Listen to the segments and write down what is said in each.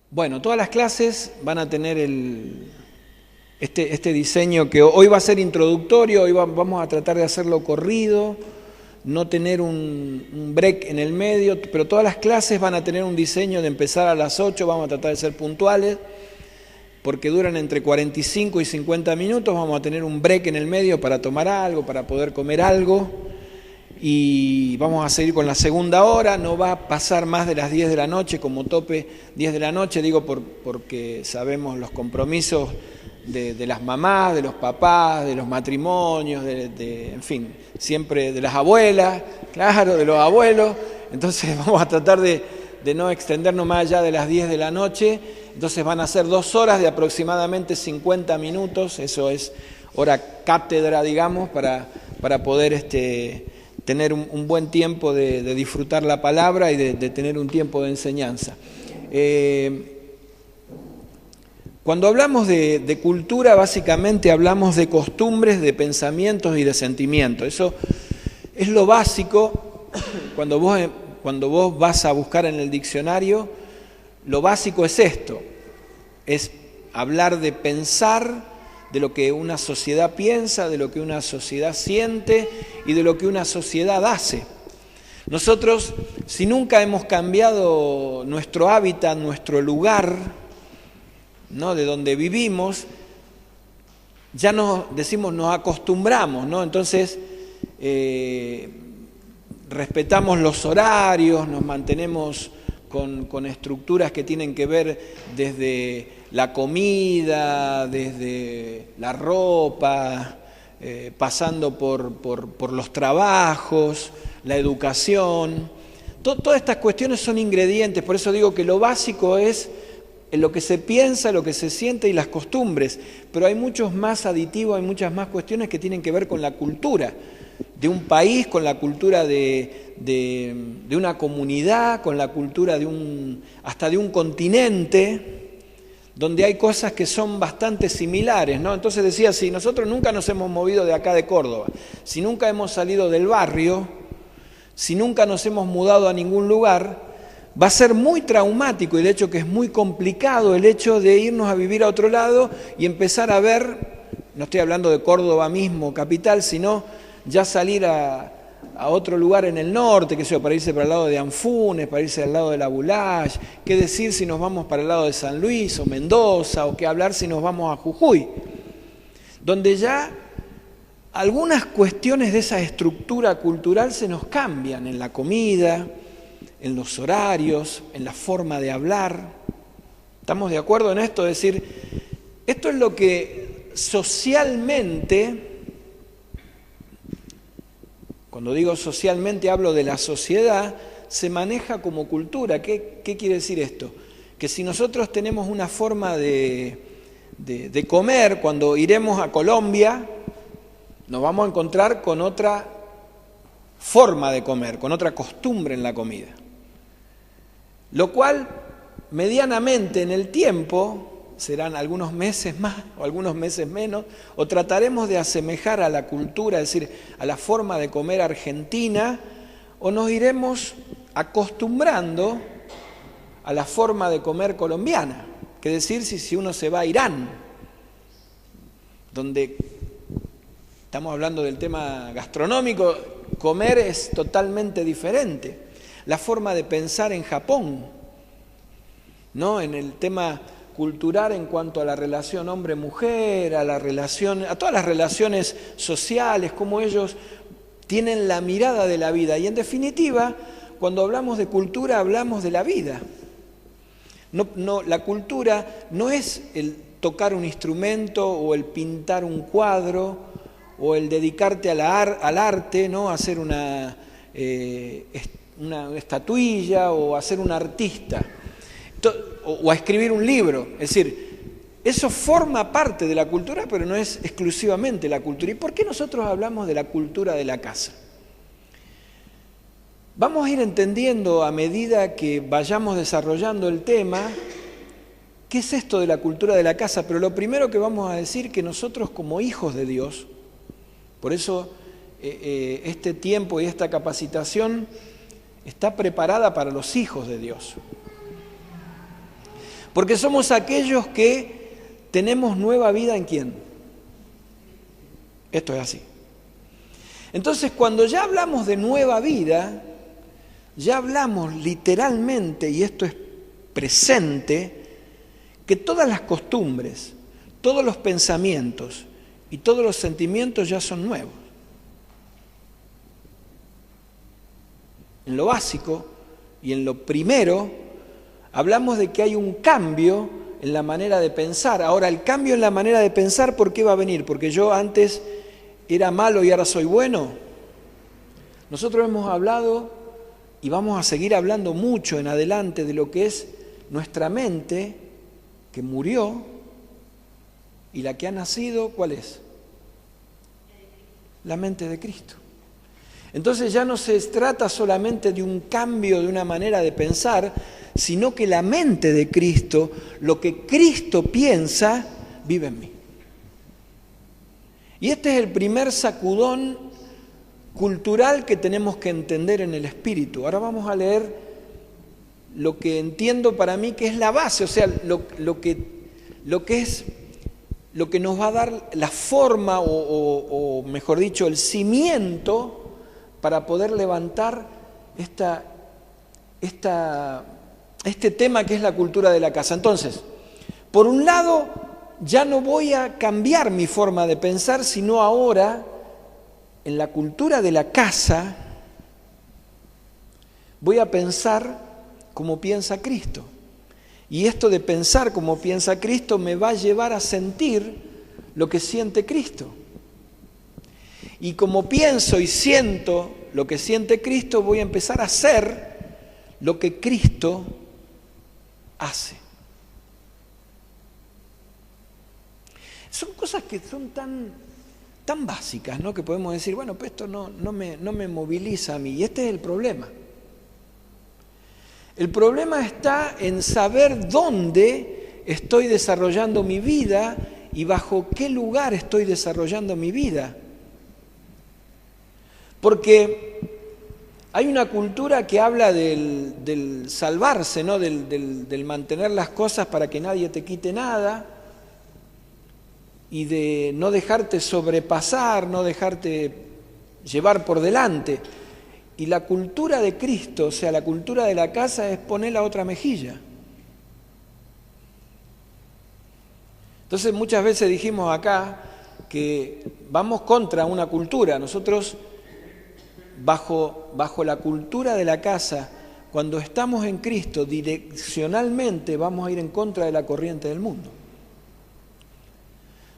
Bueno, todas las clases van a tener este diseño que hoy va a ser introductorio, hoy vamos a tratar de hacerlo corrido, no tener un break en el medio, pero todas las clases van a tener un diseño de empezar a las 8, vamos a tratar de ser puntuales, porque duran entre 45 y 50 minutos, vamos a tener un break en el medio para tomar algo, para poder comer algo, y vamos a seguir con la segunda hora, no va a pasar más de las 10 de la noche, como tope 10 de la noche, digo porque sabemos los compromisos de las mamás, de los papás, de los matrimonios, en fin, siempre de las abuelas, claro, de los abuelos, entonces vamos a tratar de no extendernos más allá de las 10 de la noche, entonces van a ser 2 horas de aproximadamente 50 minutos, eso es hora cátedra, digamos, para poder tener un buen tiempo de disfrutar la palabra y de tener un tiempo de enseñanza. Cuando hablamos de cultura, básicamente hablamos de costumbres, de pensamientos y de sentimientos. Eso es lo básico. Cuando vos vas a buscar en el diccionario, lo básico es esto, es hablar de pensar, de lo que una sociedad piensa, de lo que una sociedad siente y de lo que una sociedad hace. Nosotros, si nunca hemos cambiado nuestro hábitat, nuestro lugar, ¿no?, de donde vivimos, ya nos acostumbramos, ¿no? Entonces, respetamos los horarios, nos mantenemos con estructuras que tienen que ver desde la comida, desde la ropa, pasando por los trabajos, la educación. Todas estas cuestiones son ingredientes, por eso digo que lo básico es lo que se piensa, lo que se siente y las costumbres, pero hay muchos más aditivos, hay muchas más cuestiones que tienen que ver con la cultura de un país, con la cultura de una comunidad, con la cultura hasta de un continente, donde hay cosas que son bastante similares, ¿no? Entonces decía, si nosotros nunca nos hemos movido de acá de Córdoba, si nunca hemos salido del barrio, si nunca nos hemos mudado a ningún lugar, va a ser muy traumático y de hecho que es muy complicado el hecho de irnos a vivir a otro lado y empezar a ver, no estoy hablando de Córdoba mismo, capital, sino ya salir a otro lugar en el norte, que sea, para irse para el lado de Anfunes, para irse al lado de la Bulache, qué decir si nos vamos para el lado de San Luis o Mendoza, o qué hablar si nos vamos a Jujuy, donde ya algunas cuestiones de esa estructura cultural se nos cambian en la comida, en los horarios, en la forma de hablar. ¿Estamos de acuerdo en esto? Es decir, esto es lo que socialmente, cuando digo socialmente hablo de la sociedad, se maneja como cultura. ¿Qué quiere decir esto? Que si nosotros tenemos una forma de comer, cuando iremos a Colombia, nos vamos a encontrar con otra forma de comer, con otra costumbre en la comida. Lo cual, medianamente en el tiempo, serán algunos meses más o algunos meses menos, o trataremos de asemejar a la cultura, es decir, a la forma de comer argentina, o nos iremos acostumbrando a la forma de comer colombiana. Que decir si uno se va a Irán, donde estamos hablando del tema gastronómico, comer es totalmente diferente. La forma de pensar en Japón, ¿no?, en el tema cultural en cuanto a la relación hombre-mujer, a todas las relaciones sociales, cómo ellos tienen la mirada de la vida. Y en definitiva, cuando hablamos de cultura, hablamos de la vida. La cultura no es el tocar un instrumento o el pintar un cuadro o el dedicarte al arte, ¿no?, a hacer una estatuilla o a ser un artista o a escribir un libro. Es decir, eso forma parte de la cultura, pero no es exclusivamente la cultura. ¿Y por qué nosotros hablamos de la cultura de la casa? Vamos a ir entendiendo a medida que vayamos desarrollando el tema qué es esto de la cultura de la casa, pero lo primero que vamos a decir que nosotros como hijos de Dios, por eso este tiempo y esta capacitación está preparada para los hijos de Dios. Porque somos aquellos que tenemos nueva vida ¿en quién? Esto es así. Entonces, cuando ya hablamos de nueva vida, ya hablamos literalmente, y esto es presente, que todas las costumbres, todos los pensamientos y todos los sentimientos ya son nuevos. En lo básico y en lo primero, hablamos de que hay un cambio en la manera de pensar. Ahora, el cambio en la manera de pensar, ¿por qué va a venir? ¿Porque yo antes era malo y ahora soy bueno? Nosotros hemos hablado y vamos a seguir hablando mucho en adelante de lo que es nuestra mente que murió y la que ha nacido, ¿cuál es? La mente de Cristo. Entonces ya no se trata solamente de un cambio de una manera de pensar, sino que la mente de Cristo, lo que Cristo piensa, vive en mí. Y este es el primer sacudón cultural que tenemos que entender en el espíritu. Ahora vamos a leer lo que entiendo para mí que es la base, o sea, lo que nos va a dar la forma o mejor dicho, el cimiento para poder levantar este tema que es la cultura de la casa. Entonces, por un lado, ya no voy a cambiar mi forma de pensar, sino ahora, en la cultura de la casa, voy a pensar como piensa Cristo. Y esto de pensar como piensa Cristo me va a llevar a sentir lo que siente Cristo. Y como pienso y siento lo que siente Cristo, voy a empezar a hacer lo que Cristo hace. Son cosas que son tan básicas, ¿no? Que podemos decir, bueno, pues esto no me moviliza a mí. Y este es el problema. El problema está en saber dónde estoy desarrollando mi vida y bajo qué lugar estoy desarrollando mi vida. Porque hay una cultura que habla del salvarse, ¿no? Del mantener las cosas para que nadie te quite nada y de no dejarte sobrepasar, no dejarte llevar por delante. Y la cultura de Cristo, o sea, la cultura de la casa es poner la otra mejilla. Entonces muchas veces dijimos acá que vamos contra una cultura. Nosotros, bajo la cultura de la casa, cuando estamos en Cristo, direccionalmente vamos a ir en contra de la corriente del mundo.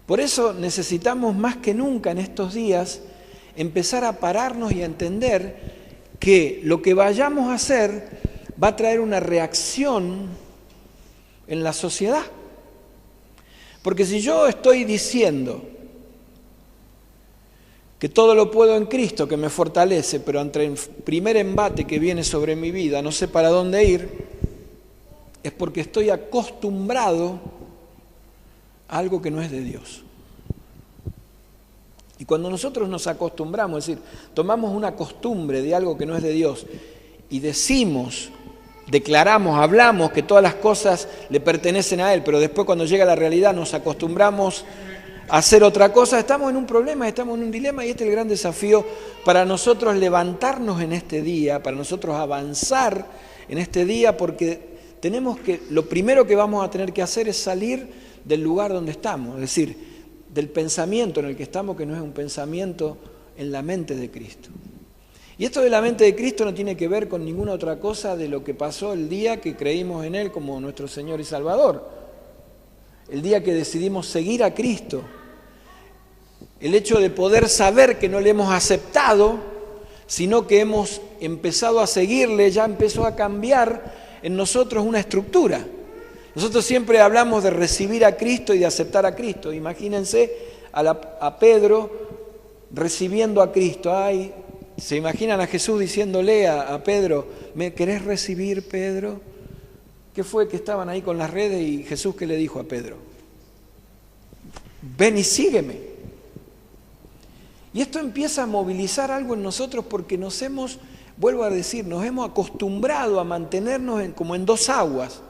Por eso necesitamos más que nunca en estos días empezar a pararnos y a entender que lo que vayamos a hacer va a traer una reacción en la sociedad. Porque si yo estoy diciendo que todo lo puedo en Cristo, que me fortalece, pero ante el primer embate que viene sobre mi vida no sé para dónde ir, es porque estoy acostumbrado a algo que no es de Dios. Y cuando nosotros nos acostumbramos, es decir, tomamos una costumbre de algo que no es de Dios y decimos, declaramos, hablamos que todas las cosas le pertenecen a Él, pero después cuando llega la realidad nos acostumbramos a hacer otra cosa, estamos en un problema, estamos en un dilema y este es el gran desafío para nosotros levantarnos en este día, para nosotros avanzar en este día, porque lo primero que vamos a tener que hacer es salir del lugar donde estamos, es decir, del pensamiento en el que estamos, que no es un pensamiento en la mente de Cristo. Y esto de la mente de Cristo no tiene que ver con ninguna otra cosa de lo que pasó el día que creímos en Él como nuestro Señor y Salvador. El día que decidimos seguir a Cristo. El hecho de poder saber que no le hemos aceptado, sino que hemos empezado a seguirle, ya empezó a cambiar en nosotros una estructura. Nosotros siempre hablamos de recibir a Cristo y de aceptar a Cristo. Imagínense a Pedro recibiendo a Cristo. Ay, ¿se imaginan a Jesús diciéndole a Pedro, ¿me querés recibir, Pedro? ¿Qué fue que estaban ahí con las redes y Jesús qué le dijo a Pedro? Ven y sígueme. Y esto empieza a movilizar algo en nosotros porque vuelvo a decir, nos hemos acostumbrado a mantenernos como en dos aguas.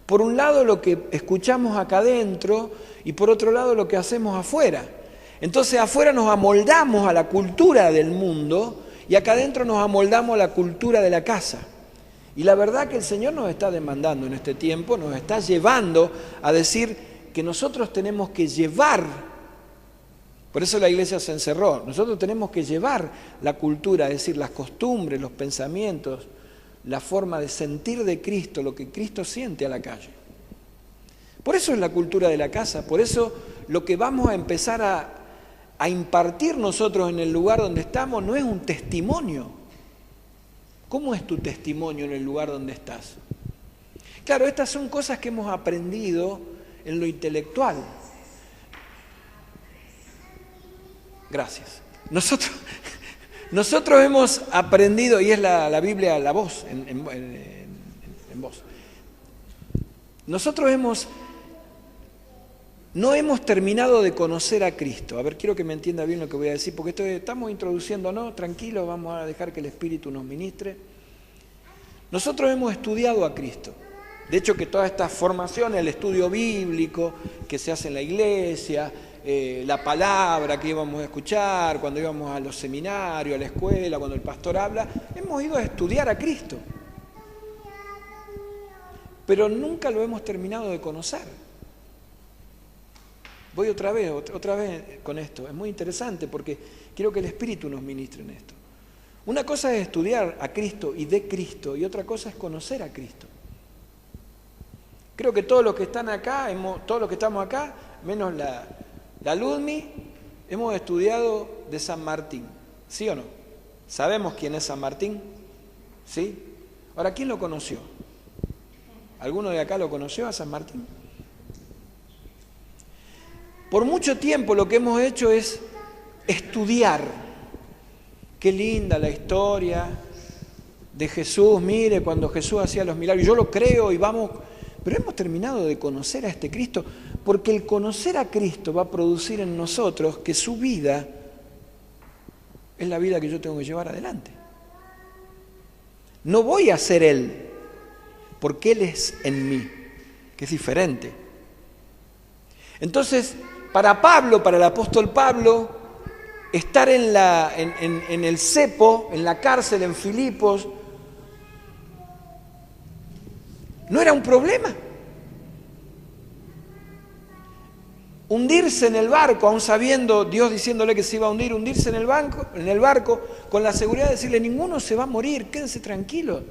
Por un lado lo que escuchamos acá adentro y por otro lado lo que hacemos afuera. Entonces afuera nos amoldamos a la cultura del mundo y acá adentro nos amoldamos a la cultura de la casa. Y la verdad que el Señor nos está demandando en este tiempo, nos está llevando a decir que nosotros tenemos que llevar, por eso la iglesia se encerró, nosotros tenemos que llevar la cultura, es decir, las costumbres, los pensamientos, la forma de sentir de Cristo, lo que Cristo siente a la calle. Por eso es la cultura de la casa, por eso lo que vamos a empezar a impartir nosotros en el lugar donde estamos no es un testimonio. ¿Cómo es tu testimonio en el lugar donde estás? Claro, estas son cosas que hemos aprendido en lo intelectual. Gracias. Nosotros hemos aprendido, y es la Biblia, la voz, en voz. Nosotros no hemos terminado de conocer a Cristo. A ver, quiero que me entienda bien lo que voy a decir, porque estamos introduciendo, ¿no? Tranquilos, vamos a dejar que el Espíritu nos ministre. Nosotros hemos estudiado a Cristo. De hecho, que toda esta formación, el estudio bíblico que se hace en la iglesia, la palabra que íbamos a escuchar, cuando íbamos a los seminarios, a la escuela, cuando el pastor habla, hemos ido a estudiar a Cristo. Pero nunca lo hemos terminado de conocer. Voy otra vez con esto. Es muy interesante porque quiero que el Espíritu nos ministre en esto. Una cosa es estudiar a Cristo y de Cristo y otra cosa es conocer a Cristo. Creo que todos los que están acá, todos los que estamos acá, menos la Ludmi, hemos estudiado de San Martín. ¿Sí o no? ¿Sabemos quién es San Martín? ¿Sí? Ahora, ¿quién lo conoció? ¿Alguno de acá lo conoció a San Martín? Por mucho tiempo lo que hemos hecho es estudiar. Qué linda la historia de Jesús, mire, cuando Jesús hacía los milagros, yo lo creo y vamos, pero hemos terminado de conocer a este Cristo, porque el conocer a Cristo va a producir en nosotros que su vida es la vida que yo tengo que llevar adelante. No voy a ser Él, porque Él es en mí, que es diferente. Entonces, para Pablo, para el apóstol Pablo, estar en el cepo, en la cárcel, en Filipos, no era un problema. Hundirse en el barco, aún sabiendo Dios diciéndole que se iba a hundir, hundirse en el barco, con la seguridad de decirle, ninguno se va a morir, quédense tranquilos.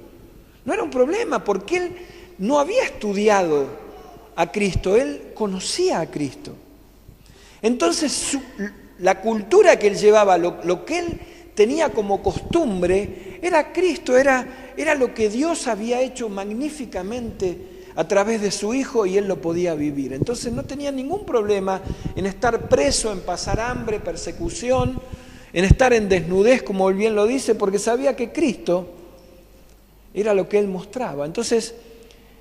No era un problema, porque él no había estudiado a Cristo, él conocía a Cristo. Entonces, la cultura que él llevaba, lo que él tenía como costumbre, era Cristo, era lo que Dios había hecho magníficamente a través de su Hijo y él lo podía vivir. Entonces no tenía ningún problema en estar preso, en pasar hambre, persecución, en estar en desnudez, como él bien lo dice, porque sabía que Cristo era lo que él mostraba. Entonces,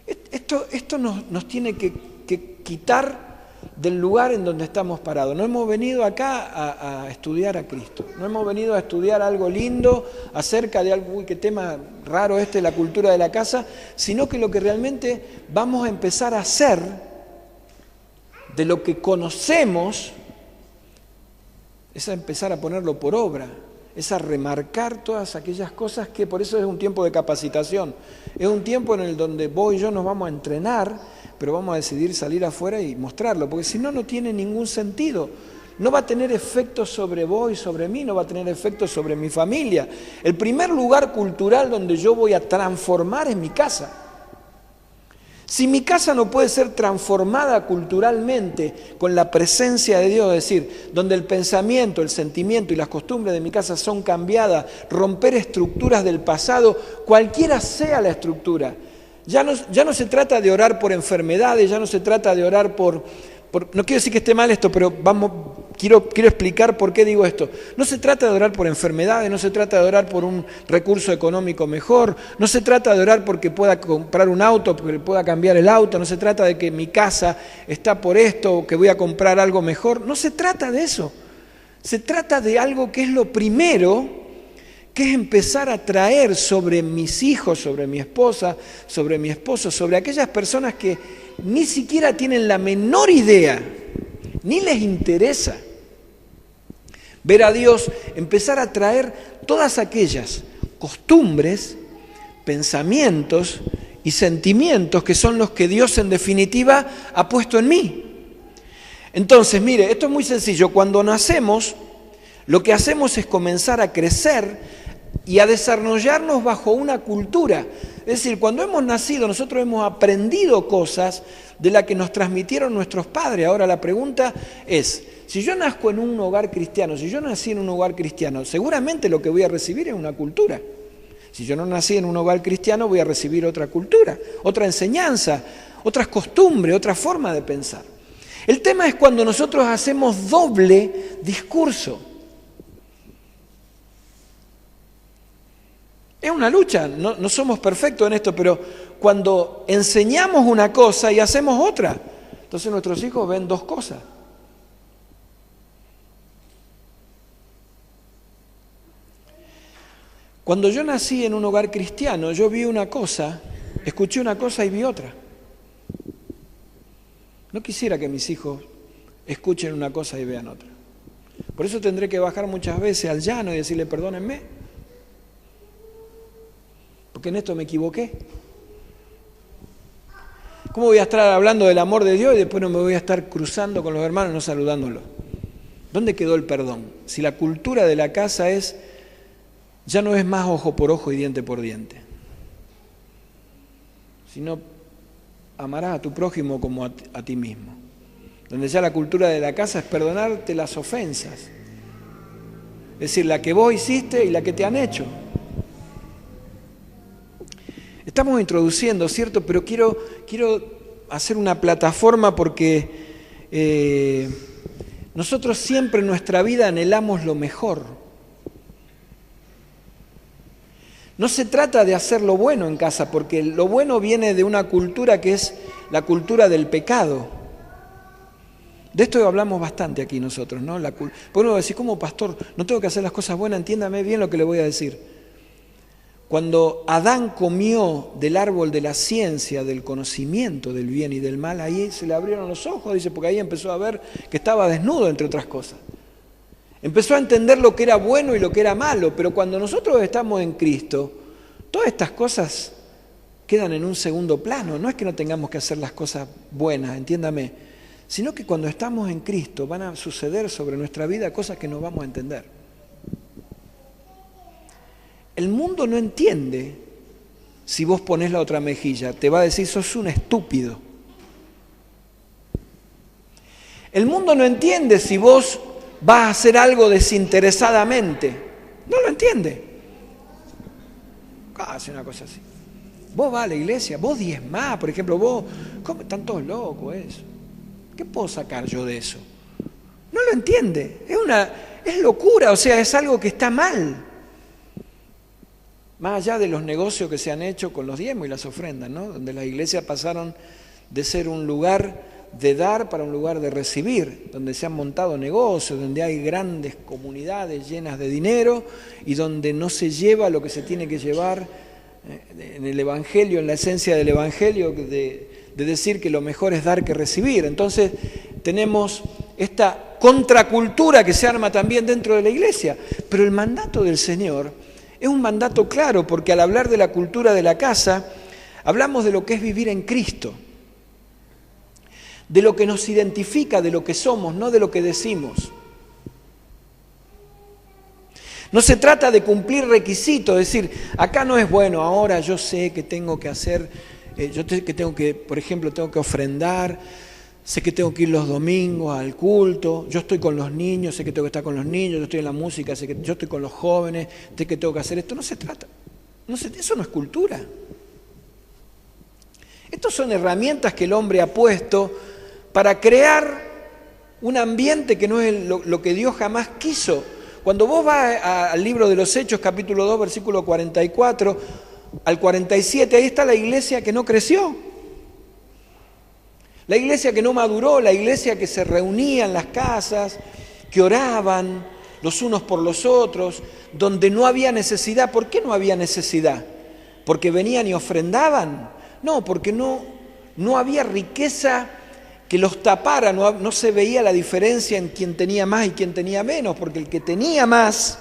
esto nos tiene que quitar del lugar en donde estamos parados. No hemos venido acá a estudiar a Cristo, no hemos venido a estudiar algo lindo acerca de algo, uy, qué tema raro la cultura de la casa, sino que lo que realmente vamos a empezar a hacer de lo que conocemos es a empezar a ponerlo por obra, es a remarcar todas aquellas cosas que por eso es un tiempo de capacitación, es un tiempo en el donde vos y yo nos vamos a entrenar, pero vamos a decidir salir afuera y mostrarlo, porque si no, no tiene ningún sentido. No va a tener efecto sobre vos y sobre mí, no va a tener efecto sobre mi familia. El primer lugar cultural donde yo voy a transformar es mi casa. Si mi casa no puede ser transformada culturalmente con la presencia de Dios, es decir, donde el pensamiento, el sentimiento y las costumbres de mi casa son cambiadas, romper estructuras del pasado, cualquiera sea la estructura. Ya no se trata de orar por enfermedades, ya no se trata de orar por no quiero decir que esté mal esto, pero quiero explicar por qué digo esto. No se trata de orar por enfermedades, no se trata de orar por un recurso económico mejor, no se trata de orar porque pueda comprar un auto, porque pueda cambiar el auto, no se trata de que mi casa está por esto o que voy a comprar algo mejor, no se trata de eso. Se trata de algo que es lo primero que es empezar a traer sobre mis hijos, sobre mi esposa, sobre mi esposo, sobre aquellas personas que ni siquiera tienen la menor idea, ni les interesa ver a Dios, empezar a traer todas aquellas costumbres, pensamientos y sentimientos que son los que Dios en definitiva ha puesto en mí. Entonces, mire, esto es muy sencillo. Cuando nacemos, lo que hacemos es comenzar a crecer y a desarrollarnos bajo una cultura. Es decir, cuando hemos nacido, nosotros hemos aprendido cosas de las que nos transmitieron nuestros padres. Ahora la pregunta es, si yo nazco en un hogar cristiano, si yo nací en un hogar cristiano, seguramente lo que voy a recibir es una cultura. Si yo no nací en un hogar cristiano, voy a recibir otra cultura, otra enseñanza, otras costumbres, otra forma de pensar. El tema es cuando nosotros hacemos doble discurso. Es una lucha, no somos perfectos en esto, pero cuando enseñamos una cosa y hacemos otra, entonces nuestros hijos ven dos cosas. Cuando yo nací en un hogar cristiano, yo vi una cosa, escuché una cosa y vi otra. No quisiera que mis hijos escuchen una cosa y vean otra. Por eso tendré que bajar muchas veces al llano y decirle, perdónenme, porque en esto me equivoqué. ¿Cómo voy a estar hablando del amor de Dios y después no me voy a estar cruzando con los hermanos no saludándolos? ¿Dónde quedó el perdón? Si la cultura de la casa es, ya no es más ojo por ojo y diente por diente, sino amarás a tu prójimo como a ti mismo. Donde ya la cultura de la casa es perdonarte las ofensas. Es decir, la que vos hiciste y la que te han hecho. Estamos introduciendo, ¿cierto? Pero quiero hacer una plataforma porque nosotros siempre en nuestra vida anhelamos lo mejor. No se trata de hacer lo bueno en casa, porque lo bueno viene de una cultura que es la cultura del pecado. De esto hablamos bastante aquí nosotros, ¿no? Porque uno va a decir, como pastor, no tengo que hacer las cosas buenas, entiéndame bien lo que le voy a decir. Cuando Adán comió del árbol de la ciencia, del conocimiento del bien y del mal, ahí se le abrieron los ojos, dice, porque ahí empezó a ver que estaba desnudo, entre otras cosas. Empezó a entender lo que era bueno y lo que era malo, pero cuando nosotros estamos en Cristo, todas estas cosas quedan en un segundo plano. No es que no tengamos que hacer las cosas buenas, entiéndame, sino que cuando estamos en Cristo van a suceder sobre nuestra vida cosas que no vamos a entender. El mundo no entiende si vos ponés la otra mejilla, te va a decir, sos un estúpido. El mundo no entiende si vos vas a hacer algo desinteresadamente. No lo entiende. Hace una cosa así. Vos vas a la iglesia, vos diezmás, por ejemplo, vos, ¿cómo están todos locos eso? ¿Qué puedo sacar yo de eso? No lo entiende. Es locura, o sea, es algo que está mal. Más allá de los negocios que se han hecho con los diezmos y las ofrendas, ¿no? Donde las iglesias pasaron de ser un lugar de dar para un lugar de recibir, donde se han montado negocios, donde hay grandes comunidades llenas de dinero y donde no se lleva lo que se tiene que llevar en el Evangelio, en la esencia del Evangelio, de decir que lo mejor es dar que recibir. Entonces tenemos esta contracultura que se arma también dentro de la iglesia, pero el mandato del Señor es un mandato claro, porque al hablar de la cultura de la casa, hablamos de lo que es vivir en Cristo, de lo que nos identifica, de lo que somos, no de lo que decimos. No se trata de cumplir requisitos, es decir, acá no es bueno, ahora yo sé que tengo que hacer, por ejemplo, tengo que ofrendar, sé que tengo que ir los domingos al culto, yo estoy con los niños, sé que tengo que estar con los niños, yo estoy en la música, sé que yo estoy con los jóvenes, sé que tengo que hacer esto. No se trata, eso no es cultura. Estas son herramientas que el hombre ha puesto para crear un ambiente que no es lo que Dios jamás quiso. Cuando vos vas al libro de los Hechos, capítulo 2, versículo 44 al 47, ahí está la iglesia que no creció. La iglesia que no maduró, la iglesia que se reunía en las casas, que oraban, los unos por los otros, donde no había necesidad. ¿Por qué no había necesidad? ¿Porque venían y ofrendaban? No, porque no había riqueza que los tapara, no se veía la diferencia en quién tenía más y quién tenía menos, porque el que tenía más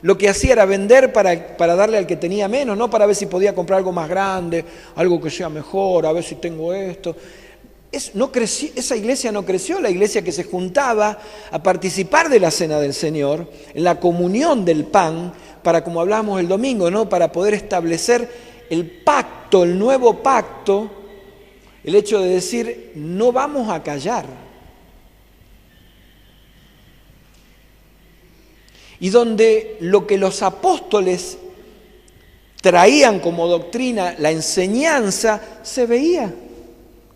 lo que hacía era vender para darle al que tenía menos, no para ver si podía comprar algo más grande, algo que sea mejor, a ver si tengo esto. Esa iglesia no creció, la iglesia que se juntaba a participar de la cena del Señor, en la comunión del pan, para, como hablábamos el domingo, ¿no? Para poder establecer el pacto, el nuevo pacto, el hecho de decir, no vamos a callar. Y donde lo que los apóstoles traían como doctrina, la enseñanza, se veía.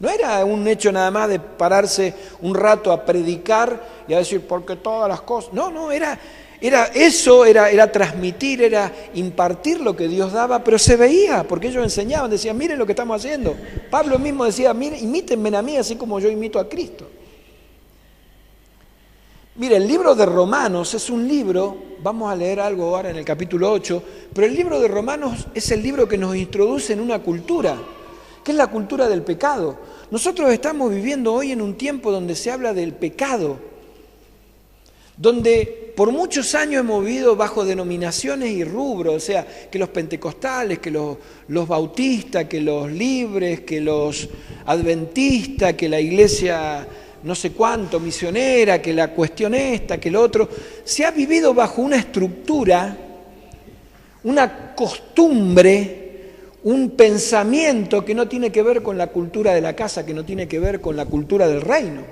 No era un hecho nada más de pararse un rato a predicar y a decir, porque todas las cosas. No, era transmitir, era impartir lo que Dios daba, pero se veía, porque ellos enseñaban, decían, miren lo que estamos haciendo. Pablo mismo decía, miren, imítenme a mí así como yo imito a Cristo. Mire, el libro de Romanos es un libro, vamos a leer algo ahora en el capítulo 8, pero el libro de Romanos es el libro que nos introduce en una cultura, que es la cultura del pecado. Nosotros estamos viviendo hoy en un tiempo donde se habla del pecado, donde por muchos años hemos vivido bajo denominaciones y rubros, o sea, que los pentecostales, que los bautistas, que los libres, que los adventistas, que la iglesia no sé cuánto, misionera, que la cuestión esta, que lo otro, se ha vivido bajo una estructura, una costumbre, un pensamiento que no tiene que ver con la cultura de la casa, que no tiene que ver con la cultura del reino.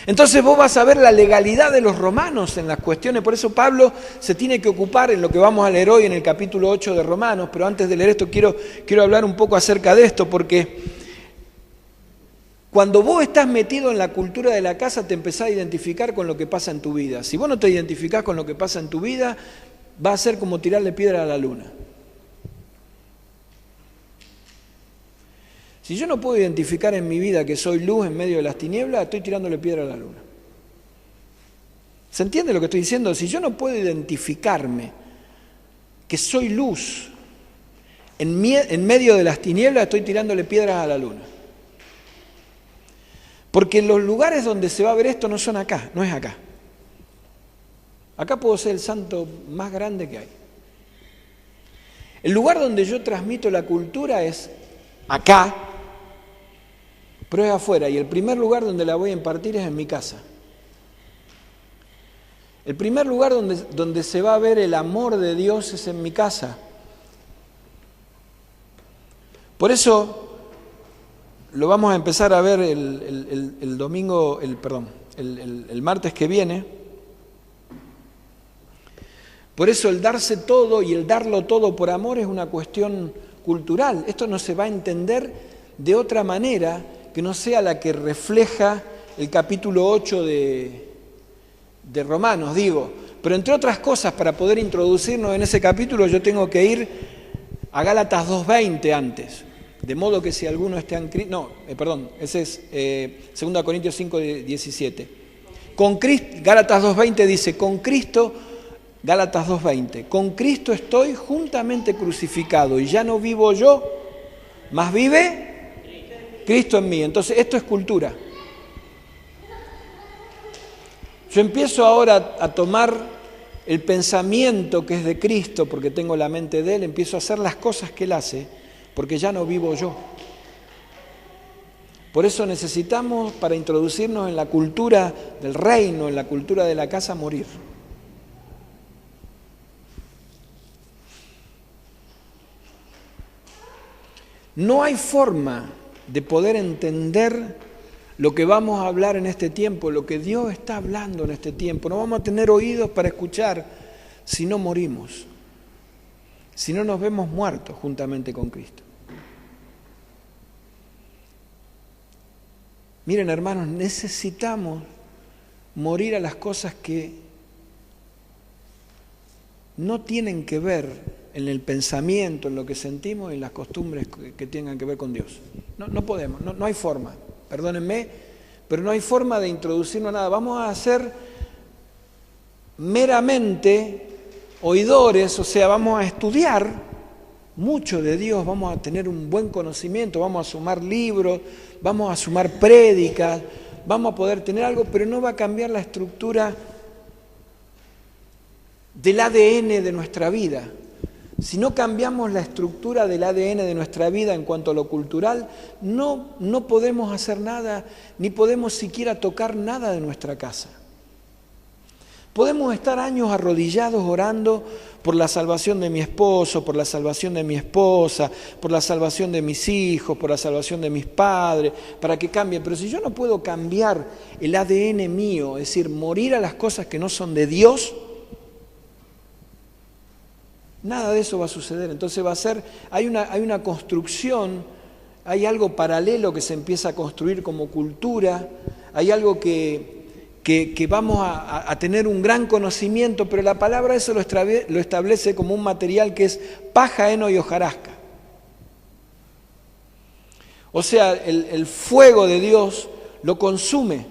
Entonces vos vas a ver la legalidad de los romanos en las cuestiones, por eso Pablo se tiene que ocupar en lo que vamos a leer hoy en el capítulo 8 de Romanos, pero antes de leer esto quiero hablar un poco acerca de esto, porque cuando vos estás metido en la cultura de la casa te empezás a identificar con lo que pasa en tu vida. Si vos no te identificás con lo que pasa en tu vida, va a ser como tirarle piedra a la luna. Si yo no puedo identificar en mi vida que soy luz en medio de las tinieblas, estoy tirándole piedra a la luna. ¿Se entiende lo que estoy diciendo? Si yo no puedo identificarme que soy luz en medio de las tinieblas, estoy tirándole piedras a la luna. Porque los lugares donde se va a ver esto no son acá, no es acá. Acá puedo ser el santo más grande que hay. El lugar donde yo transmito la cultura es acá, pero es afuera. Y el primer lugar donde la voy a impartir es en mi casa. El primer lugar donde se va a ver el amor de Dios es en mi casa. Por eso lo vamos a empezar a ver el martes que viene. Por eso el darse todo y el darlo todo por amor es una cuestión cultural. Esto no se va a entender de otra manera que no sea la que refleja el capítulo 8 de Romanos, digo. Pero entre otras cosas, para poder introducirnos en ese capítulo, yo tengo que ir a Gálatas 2:20 antes. De modo que si alguno está en Cristo... ese es 2 Corintios 5:17. Con Cristo, Gálatas 2:20 dice, con Cristo, Gálatas 2:20, con Cristo estoy juntamente crucificado y ya no vivo yo, mas vive Cristo en mí. Entonces esto es cultura. Yo empiezo ahora a tomar el pensamiento que es de Cristo, porque tengo la mente de Él, empiezo a hacer las cosas que Él hace, porque ya no vivo yo. Por eso necesitamos, para introducirnos en la cultura del reino, en la cultura de la casa, morir. No hay forma de poder entender lo que vamos a hablar en este tiempo, lo que Dios está hablando en este tiempo. No vamos a tener oídos para escuchar si no morimos, si no nos vemos muertos juntamente con Cristo. Miren, hermanos, necesitamos morir a las cosas que no tienen que ver en el pensamiento, en lo que sentimos y en las costumbres que tengan que ver con Dios. No podemos, no hay forma. Perdónenme, pero no hay forma de introducirnos a nada. Vamos a hacer meramente oidores, o sea, vamos a estudiar mucho de Dios, vamos a tener un buen conocimiento, vamos a sumar libros, vamos a sumar prédicas, vamos a poder tener algo, pero no va a cambiar la estructura del ADN de nuestra vida. Si no cambiamos la estructura del ADN de nuestra vida en cuanto a lo cultural, no podemos hacer nada, ni podemos siquiera tocar nada de nuestra casa. Podemos estar años arrodillados orando por la salvación de mi esposo, por la salvación de mi esposa, por la salvación de mis hijos, por la salvación de mis padres, para que cambien. Pero si yo no puedo cambiar el ADN mío, es decir, morir a las cosas que no son de Dios, nada de eso va a suceder. Entonces hay una construcción, hay algo paralelo que se empieza a construir como cultura, hay algo que vamos a tener un gran conocimiento, pero la palabra eso lo establece como un material que es paja, heno y hojarasca. O sea, el fuego de Dios lo consume.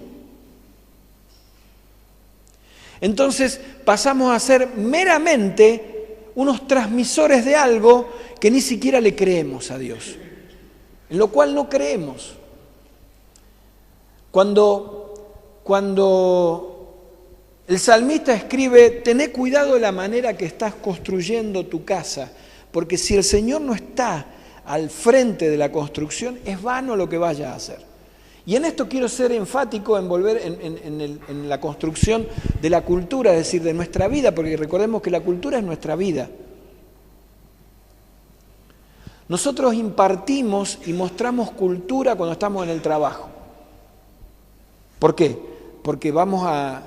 Entonces pasamos a ser meramente unos transmisores de algo que ni siquiera le creemos a Dios, en lo cual no creemos. Cuando el salmista escribe, tené cuidado de la manera que estás construyendo tu casa, porque si el Señor no está al frente de la construcción, es vano lo que vaya a hacer. Y en esto quiero ser enfático en volver en la construcción de la cultura, es decir, de nuestra vida, porque recordemos que la cultura es nuestra vida. Nosotros impartimos y mostramos cultura cuando estamos en el trabajo. ¿Por qué? Porque vamos a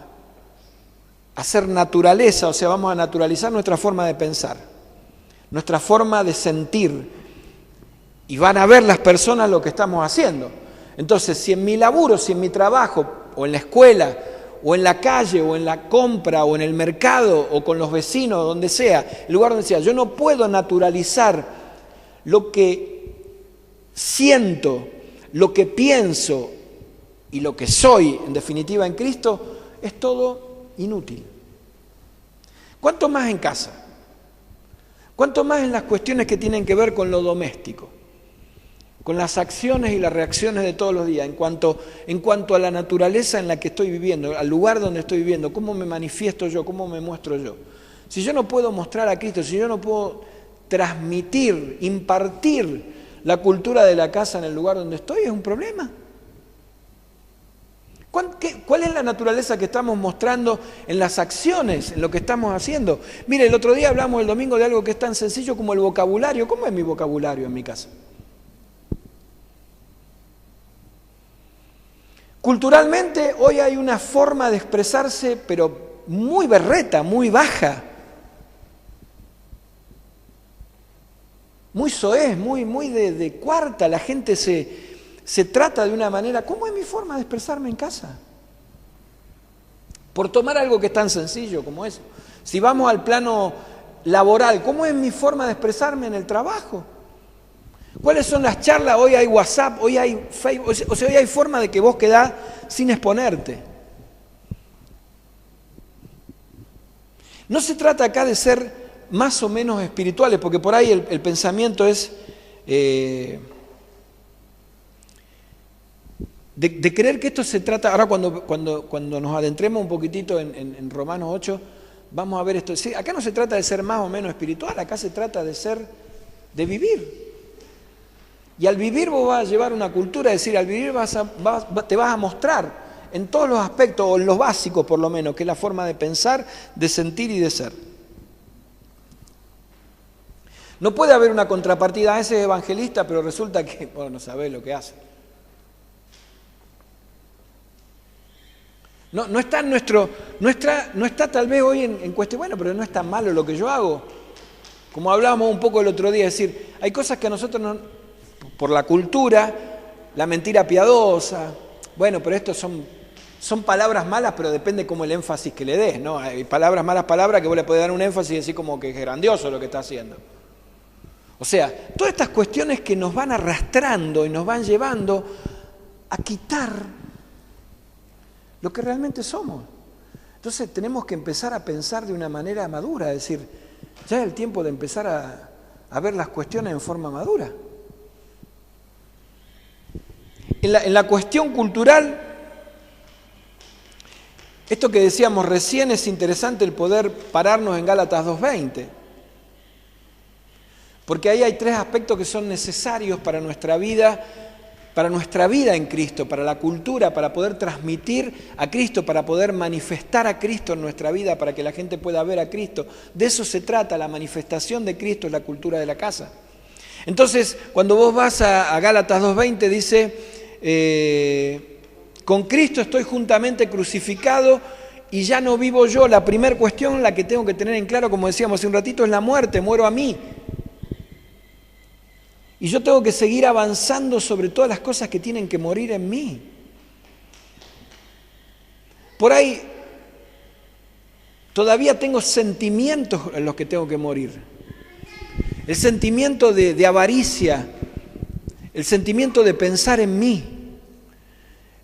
hacer naturaleza, o sea, vamos a naturalizar nuestra forma de pensar, nuestra forma de sentir, y van a ver las personas lo que estamos haciendo. Entonces, si en mi laburo, si en mi trabajo, o en la escuela, o en la calle, o en la compra, o en el mercado, o con los vecinos, donde sea, el lugar donde sea, yo no puedo naturalizar lo que siento, lo que pienso y lo que soy, en definitiva, en Cristo, es todo inútil. ¿Cuánto más en casa? ¿Cuánto más en las cuestiones que tienen que ver con lo doméstico? Con las acciones y las reacciones de todos los días, en cuanto a la naturaleza en la que estoy viviendo, al lugar donde estoy viviendo, cómo me manifiesto yo, cómo me muestro yo. Si yo no puedo mostrar a Cristo, si yo no puedo transmitir, impartir la cultura de la casa en el lugar donde estoy, es un problema. ¿Cuál es la naturaleza que estamos mostrando en las acciones, en lo que estamos haciendo? Mire, el otro día hablamos el domingo de algo que es tan sencillo como el vocabulario. ¿Cómo es mi vocabulario en mi casa? Culturalmente hoy hay una forma de expresarse, pero muy berreta, muy baja, muy soez, muy de cuarta. La gente se trata de una manera. ¿Cómo es mi forma de expresarme en casa? Por tomar algo que es tan sencillo como eso. Si vamos al plano laboral, ¿cómo es mi forma de expresarme en el trabajo? ¿Cuáles son las charlas? Hoy hay WhatsApp, hoy hay Facebook, o sea, hoy hay forma de que vos quedás sin exponerte. No se trata acá de ser más o menos espirituales, porque por ahí el pensamiento es de creer que esto se trata. Ahora cuando nos adentremos un poquitito en Romanos 8, vamos a ver esto. Sí, acá no se trata de ser más o menos espiritual, acá se trata de vivir. Y al vivir vos vas a llevar una cultura, es decir, al vivir te vas a mostrar en todos los aspectos, o en los básicos por lo menos, que es la forma de pensar, de sentir y de ser. No puede haber una contrapartida. Ese es evangelista, pero resulta que, bueno, no sabe lo que hace. No está en no está tal vez hoy en cuestión, bueno, pero no es tan malo lo que yo hago. Como hablábamos un poco el otro día, es decir, hay cosas que a nosotros por la cultura, la mentira piadosa, bueno, pero estos son palabras malas, pero depende como el énfasis que le des, ¿no? Hay palabras malas, palabras que vos le podés dar un énfasis y decir como que es grandioso lo que está haciendo. O sea, todas estas cuestiones que nos van arrastrando y nos van llevando a quitar lo que realmente somos. Entonces tenemos que empezar a pensar de una manera madura, es decir, ya es el tiempo de empezar a ver las cuestiones en forma madura. En la cuestión cultural, esto que decíamos recién, es interesante el poder pararnos en Gálatas 2:20, porque ahí hay 3 aspectos que son necesarios para nuestra vida en Cristo, para la cultura, para poder transmitir a Cristo, para poder manifestar a Cristo en nuestra vida, para que la gente pueda ver a Cristo. De eso se trata, la manifestación de Cristo es la cultura de la casa. Entonces, cuando vos vas a Gálatas 2:20, dice, con Cristo estoy juntamente crucificado y ya no vivo yo. La primera cuestión, la que tengo que tener en claro, como decíamos hace un ratito, es la muerte, muero a mí. Y yo tengo que seguir avanzando sobre todas las cosas que tienen que morir en mí. Por ahí todavía tengo sentimientos en los que tengo que morir. El sentimiento de avaricia, el sentimiento de pensar en mí,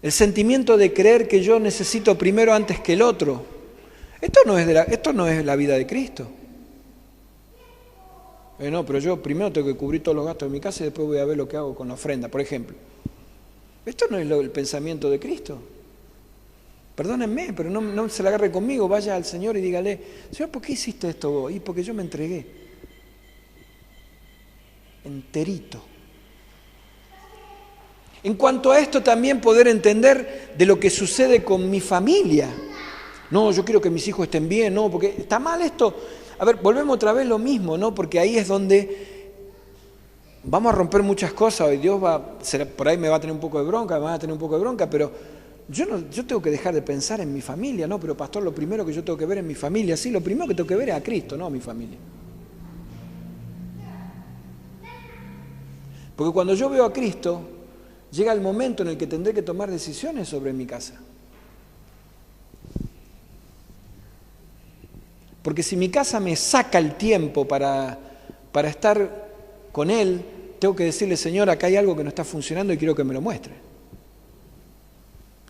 el sentimiento de creer que yo necesito primero antes que el otro. Esto no es la vida de Cristo. No, pero yo primero tengo que cubrir todos los gastos de mi casa y después voy a ver lo que hago con la ofrenda, por ejemplo. Esto no es el pensamiento de Cristo. Perdónenme, pero no se la agarre conmigo. Vaya al Señor y dígale, Señor, ¿por qué hiciste esto vos? Y porque yo me entregué. Enterito. En cuanto a esto, también poder entender de lo que sucede con mi familia. No, yo quiero que mis hijos estén bien, no, porque está mal esto. A ver, volvemos otra vez lo mismo, ¿no? Porque ahí es donde vamos a romper muchas cosas. Y Dios por ahí me va a tener un poco de bronca, me va a tener un poco de bronca, pero yo tengo que dejar de pensar en mi familia, ¿no? Pero pastor, lo primero que yo tengo que ver es mi familia. Sí, lo primero que tengo que ver es a Cristo, no a mi familia. Porque cuando yo veo a Cristo, llega el momento en el que tendré que tomar decisiones sobre mi casa. Porque si mi casa me saca el tiempo para estar con Él, tengo que decirle, Señor, acá hay algo que no está funcionando y quiero que me lo muestre.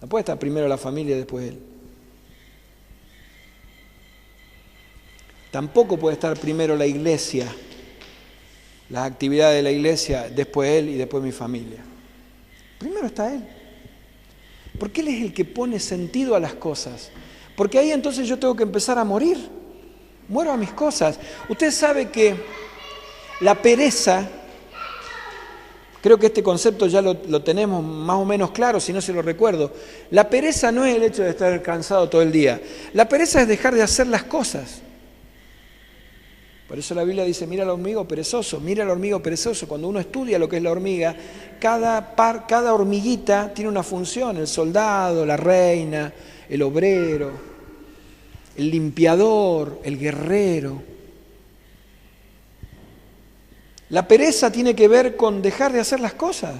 No puede estar primero la familia y después Él. Tampoco puede estar primero la iglesia, las actividades de la iglesia, después Él y después mi familia. Primero está Él. Porque Él es el que pone sentido a las cosas. Porque ahí entonces yo tengo que empezar a morir. Muero a mis cosas. Usted sabe que la pereza, creo que este concepto ya lo tenemos más o menos claro, si no se lo recuerdo. La pereza no es el hecho de estar cansado todo el día. La pereza es dejar de hacer las cosas. Por eso la Biblia dice, mira al hormigo perezoso, mira al hormigo perezoso. Cuando uno estudia lo que es la hormiga, cada hormiguita tiene una función, el soldado, la reina, el obrero, el limpiador, el guerrero. La pereza tiene que ver con dejar de hacer las cosas.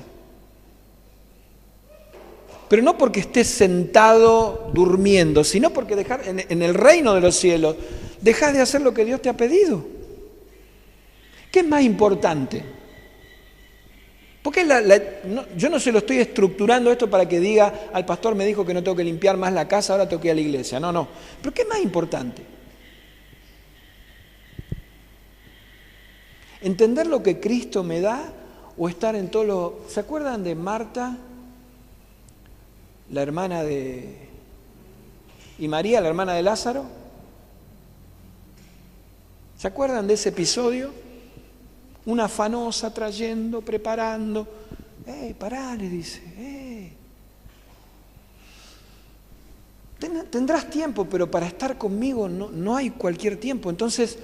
Pero no porque estés sentado durmiendo, sino porque en el reino de los cielos, dejas de hacer lo que Dios te ha pedido. ¿Qué es más importante? Porque yo no se lo estoy estructurando esto para que diga, al pastor me dijo que no tengo que limpiar más la casa, ahora tengo que ir a la iglesia. No. ¿Pero qué es más importante? ¿Entender lo que Cristo me da o estar en todo lo... ¿Se acuerdan de Marta, la hermana y María, la hermana de Lázaro? ¿Se acuerdan de ese episodio? Una afanosa trayendo, preparando. Pará, le dice. Tendrás tiempo, pero para estar conmigo no hay cualquier tiempo. Entonces,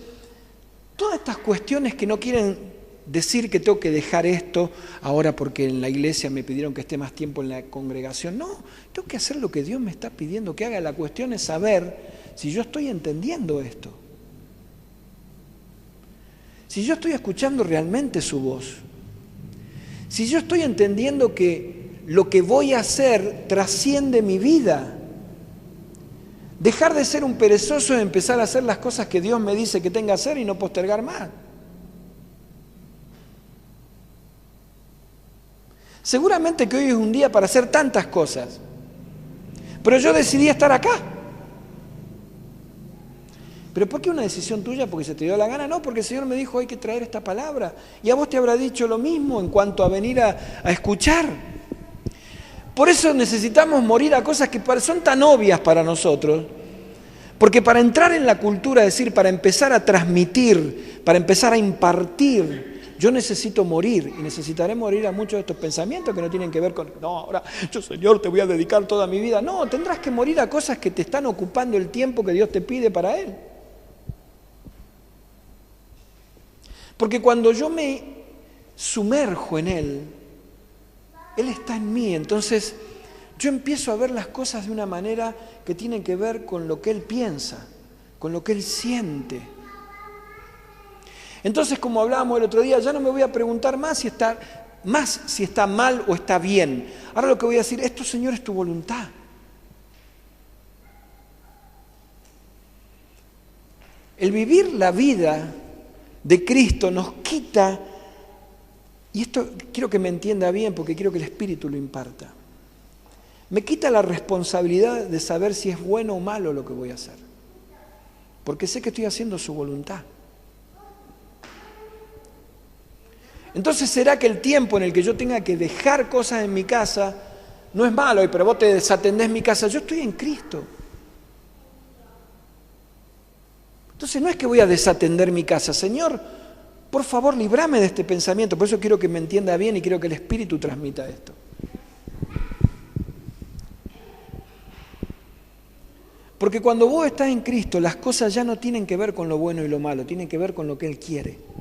todas estas cuestiones que no quieren decir que tengo que dejar esto ahora porque en la iglesia me pidieron que esté más tiempo en la congregación. No, tengo que hacer lo que Dios me está pidiendo que haga. La cuestión es saber si yo estoy entendiendo esto. Si yo estoy escuchando realmente su voz, si yo estoy entendiendo que lo que voy a hacer trasciende mi vida, dejar de ser un perezoso es empezar a hacer las cosas que Dios me dice que tenga que hacer y no postergar más. Seguramente que hoy es un día para hacer tantas cosas, pero yo decidí estar acá. ¿Pero por qué una decisión tuya? ¿Porque se te dio la gana? No, porque el Señor me dijo hay que traer esta palabra. Y a vos te habrá dicho lo mismo en cuanto a venir a escuchar. Por eso necesitamos morir a cosas que son tan obvias para nosotros. Porque para entrar en la cultura, es decir, para empezar a transmitir, para empezar a impartir, yo necesito morir. Y necesitaré morir a muchos de estos pensamientos que no tienen que ver con, no, ahora yo, Señor, te voy a dedicar toda mi vida. No, tendrás que morir a cosas que te están ocupando el tiempo que Dios te pide para Él. Porque cuando yo me sumerjo en Él, Él está en mí. Entonces yo empiezo a ver las cosas de una manera que tiene que ver con lo que Él piensa, con lo que Él siente. Entonces, como hablábamos el otro día, ya no me voy a preguntar más si está mal o está bien. Ahora lo que voy a decir, esto, Señor, es tu voluntad. El vivir la vida de Cristo nos quita, y esto quiero que me entienda bien porque quiero que el Espíritu lo imparta, me quita la responsabilidad de saber si es bueno o malo lo que voy a hacer, porque sé que estoy haciendo su voluntad. Entonces, ¿será que el tiempo en el que yo tenga que dejar cosas en mi casa no es malo? Pero vos te desatendés mi casa. Yo estoy en Cristo. Entonces no es que voy a desatender mi casa. Señor, por favor, líbrame de este pensamiento. Por eso quiero que me entienda bien y quiero que el Espíritu transmita esto. Porque cuando vos estás en Cristo, las cosas ya no tienen que ver con lo bueno y lo malo, tienen que ver con lo que Él quiere.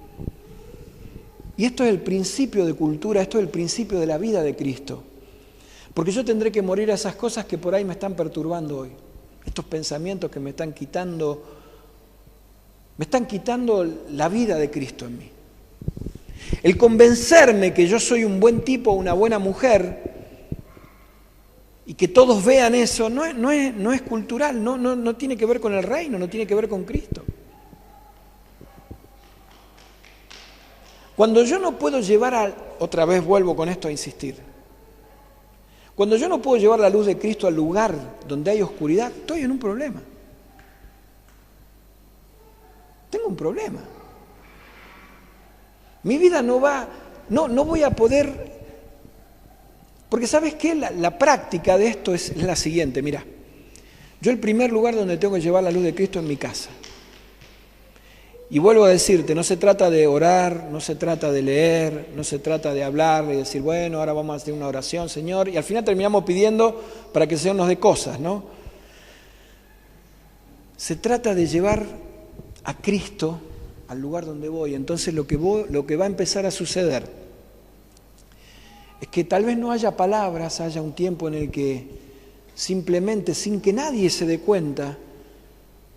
Y esto es el principio de cultura, esto es el principio de la vida de Cristo. Porque yo tendré que morir a esas cosas que por ahí me están perturbando hoy. Estos pensamientos que me están quitando la vida de Cristo en mí. El convencerme que yo soy un buen tipo, una buena mujer, y que todos vean eso, no es cultural, no tiene que ver con el reino, no tiene que ver con Cristo. Cuando yo no puedo llevar otra vez vuelvo con esto a insistir, cuando yo no puedo llevar la luz de Cristo al lugar donde hay oscuridad, estoy en un problema. Tengo un problema. Mi vida no voy a poder, porque ¿sabes qué? La práctica de esto es la siguiente, mira, yo el primer lugar donde tengo que llevar la luz de Cristo es mi casa. Y vuelvo a decirte, no se trata de orar, no se trata de leer, no se trata de hablar y decir, bueno, ahora vamos a hacer una oración, Señor, y al final terminamos pidiendo para que el Señor nos dé cosas, ¿no? Se trata de llevar a Cristo al lugar donde voy. Entonces lo que va a empezar a suceder es que tal vez no haya palabras, haya un tiempo en el que simplemente, sin que nadie se dé cuenta,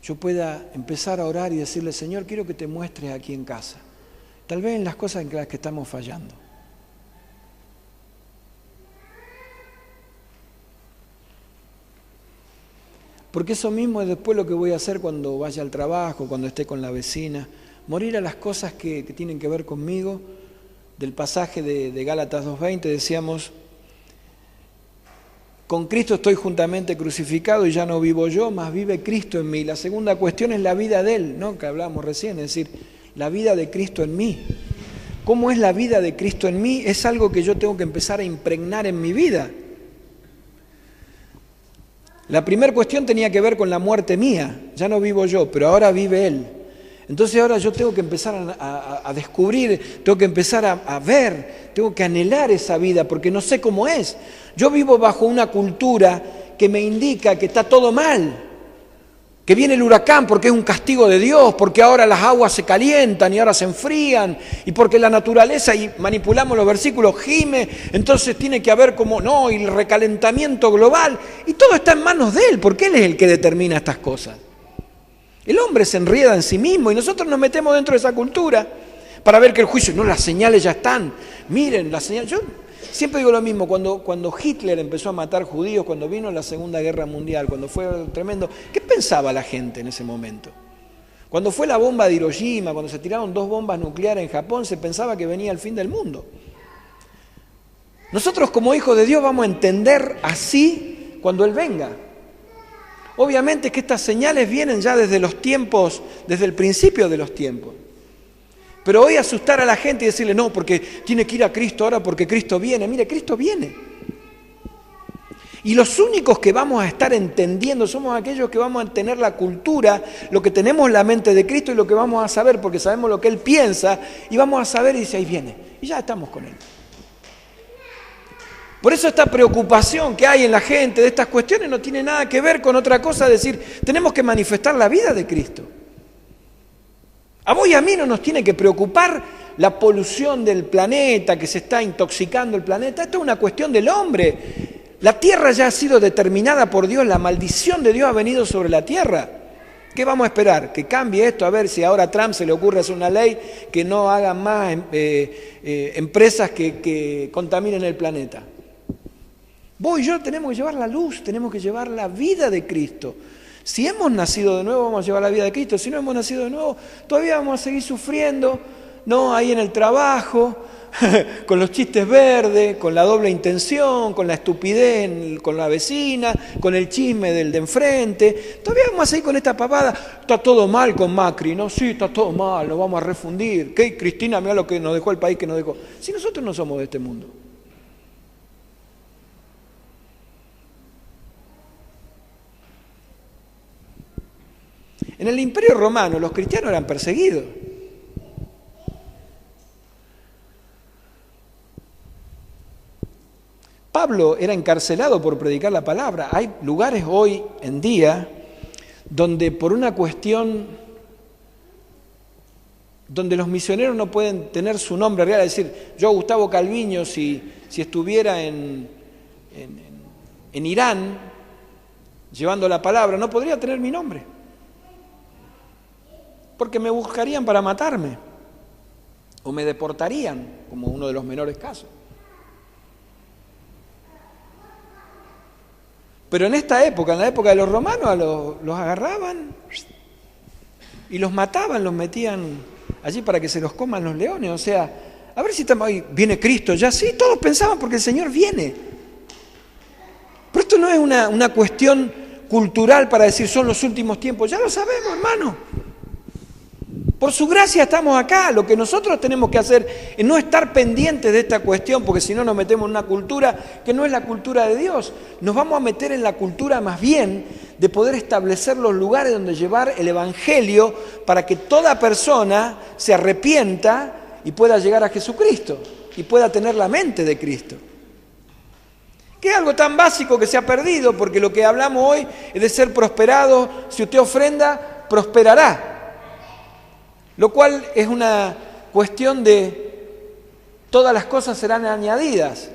yo pueda empezar a orar y decirle, Señor, quiero que te muestres aquí en casa. Tal vez en las cosas en las que estamos fallando. Porque eso mismo es después lo que voy a hacer cuando vaya al trabajo, cuando esté con la vecina. Morir a las cosas que tienen que ver conmigo. Del pasaje de Gálatas 2:20 decíamos, con Cristo estoy juntamente crucificado y ya no vivo yo, mas vive Cristo en mí. La segunda cuestión es la vida de Él, ¿no? Que hablábamos recién, es decir, la vida de Cristo en mí. ¿Cómo es la vida de Cristo en mí? Es algo que yo tengo que empezar a impregnar en mi vida. La primera cuestión tenía que ver con la muerte mía. Ya no vivo yo, pero ahora vive Él. Entonces ahora yo tengo que empezar a descubrir, tengo que empezar a ver, tengo que anhelar esa vida porque no sé cómo es. Yo vivo bajo una cultura que me indica que está todo mal, que viene el huracán porque es un castigo de Dios, porque ahora las aguas se calientan y ahora se enfrían, y porque la naturaleza, y manipulamos los versículos, gime, entonces tiene que haber como, no, y el recalentamiento global, y todo está en manos de Él, porque Él es el que determina estas cosas. El hombre se enrieda en sí mismo y nosotros nos metemos dentro de esa cultura para ver que el juicio, no, las señales ya están, miren, las señales. Yo siempre digo lo mismo, cuando Hitler empezó a matar judíos, cuando vino la Segunda Guerra Mundial, cuando fue tremendo, ¿qué pensaba la gente en ese momento? Cuando fue la bomba de Hiroshima, cuando se tiraron 2 bombas nucleares en Japón, se pensaba que venía el fin del mundo. Nosotros como hijos de Dios vamos a entender así cuando Él venga. Obviamente que estas señales vienen ya desde los tiempos, desde el principio de los tiempos. Pero hoy asustar a la gente y decirle, no, porque tiene que ir a Cristo ahora porque Cristo viene. Mire, Cristo viene. Y los únicos que vamos a estar entendiendo somos aquellos que vamos a tener la cultura, lo que tenemos en la mente de Cristo y lo que vamos a saber, porque sabemos lo que Él piensa, y vamos a saber y dice, ahí viene. Y ya estamos con Él. Por eso esta preocupación que hay en la gente de estas cuestiones no tiene nada que ver con otra cosa, decir, tenemos que manifestar la vida de Cristo. A vos y a mí no nos tiene que preocupar la polución del planeta, que se está intoxicando el planeta. Esto es una cuestión del hombre. La tierra ya ha sido determinada por Dios, la maldición de Dios ha venido sobre la tierra. ¿Qué vamos a esperar? Que cambie esto, a ver si ahora a Trump se le ocurre hacer una ley que no hagan más empresas que contaminen el planeta. Vos y yo tenemos que llevar la luz, tenemos que llevar la vida de Cristo. Si hemos nacido de nuevo, vamos a llevar la vida de Cristo. Si no hemos nacido de nuevo, todavía vamos a seguir sufriendo, ¿no? Ahí en el trabajo, con los chistes verdes, con la doble intención, con la estupidez con la vecina, con el chisme del de enfrente. Todavía vamos a seguir con esta papada. Está todo mal con Macri, ¿no? Sí, está todo mal, nos vamos a refundir. ¿Qué? Cristina, mira lo que nos dejó el país que nos dejó. Si nosotros no somos de este mundo. En el Imperio Romano los cristianos eran perseguidos. Pablo era encarcelado por predicar la palabra. Hay lugares hoy en día donde por una cuestión, donde los misioneros no pueden tener su nombre real, es decir, yo Gustavo Calviño, si estuviera en Irán llevando la palabra, no podría tener mi nombre. Porque me buscarían para matarme o me deportarían, como uno de los menores casos. Pero en esta época, en la época de los romanos, los agarraban y los mataban, los metían allí para que se los coman los leones. O sea, a ver si estamos ahí, viene Cristo ya. Sí, todos pensaban porque el Señor viene. Pero esto no es una cuestión cultural para decir son los últimos tiempos. Ya lo sabemos, hermano. Por su gracia estamos acá. Lo que nosotros tenemos que hacer es no estar pendientes de esta cuestión, porque si no nos metemos en una cultura que no es la cultura de Dios. Nos vamos a meter en la cultura más bien de poder establecer los lugares donde llevar el Evangelio para que toda persona se arrepienta y pueda llegar a Jesucristo y pueda tener la mente de Cristo. Que es algo tan básico que se ha perdido, porque lo que hablamos hoy es de ser prosperado. Si usted ofrenda, prosperará. Lo cual es una cuestión de todas las cosas serán añadidas.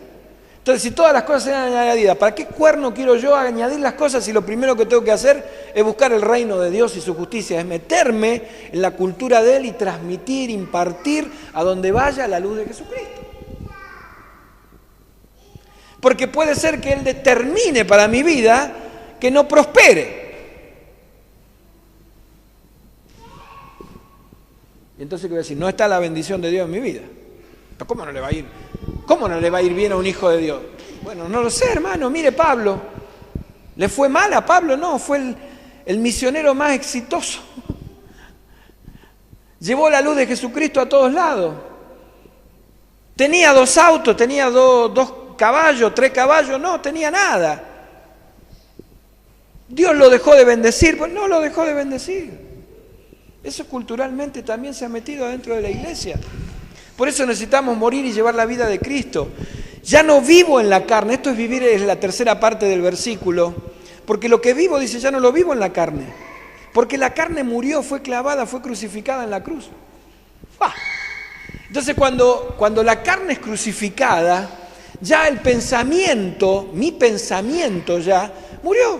Entonces, si todas las cosas serán añadidas, ¿para qué cuerno quiero yo añadir las cosas si lo primero que tengo que hacer es buscar el reino de Dios y su justicia? Es meterme en la cultura de Él y transmitir, impartir a donde vaya la luz de Jesucristo. Porque puede ser que Él determine para mi vida que no prospere. Y entonces, ¿qué voy a decir? No está la bendición de Dios en mi vida. ¿Cómo no le va a ir? ¿Cómo no le va a ir bien a un hijo de Dios? Bueno, no lo sé, hermano. Mire Pablo. ¿Le fue mal a Pablo? No, fue el misionero más exitoso. Llevó la luz de Jesucristo a todos lados. Tenía 2 autos, tenía dos caballos, 3 caballos. No, tenía nada. ¿Dios lo dejó de bendecir? Pues no lo dejó de bendecir. Eso culturalmente también se ha metido adentro de la iglesia. Por eso necesitamos morir y llevar la vida de Cristo. Ya no vivo en la carne. Esto es vivir, es la tercera parte del versículo. Porque lo que vivo, dice, ya no lo vivo en la carne. Porque la carne murió, fue clavada, fue crucificada en la cruz. ¡Ah! Entonces cuando la carne es crucificada, ya el pensamiento, mi pensamiento ya murió.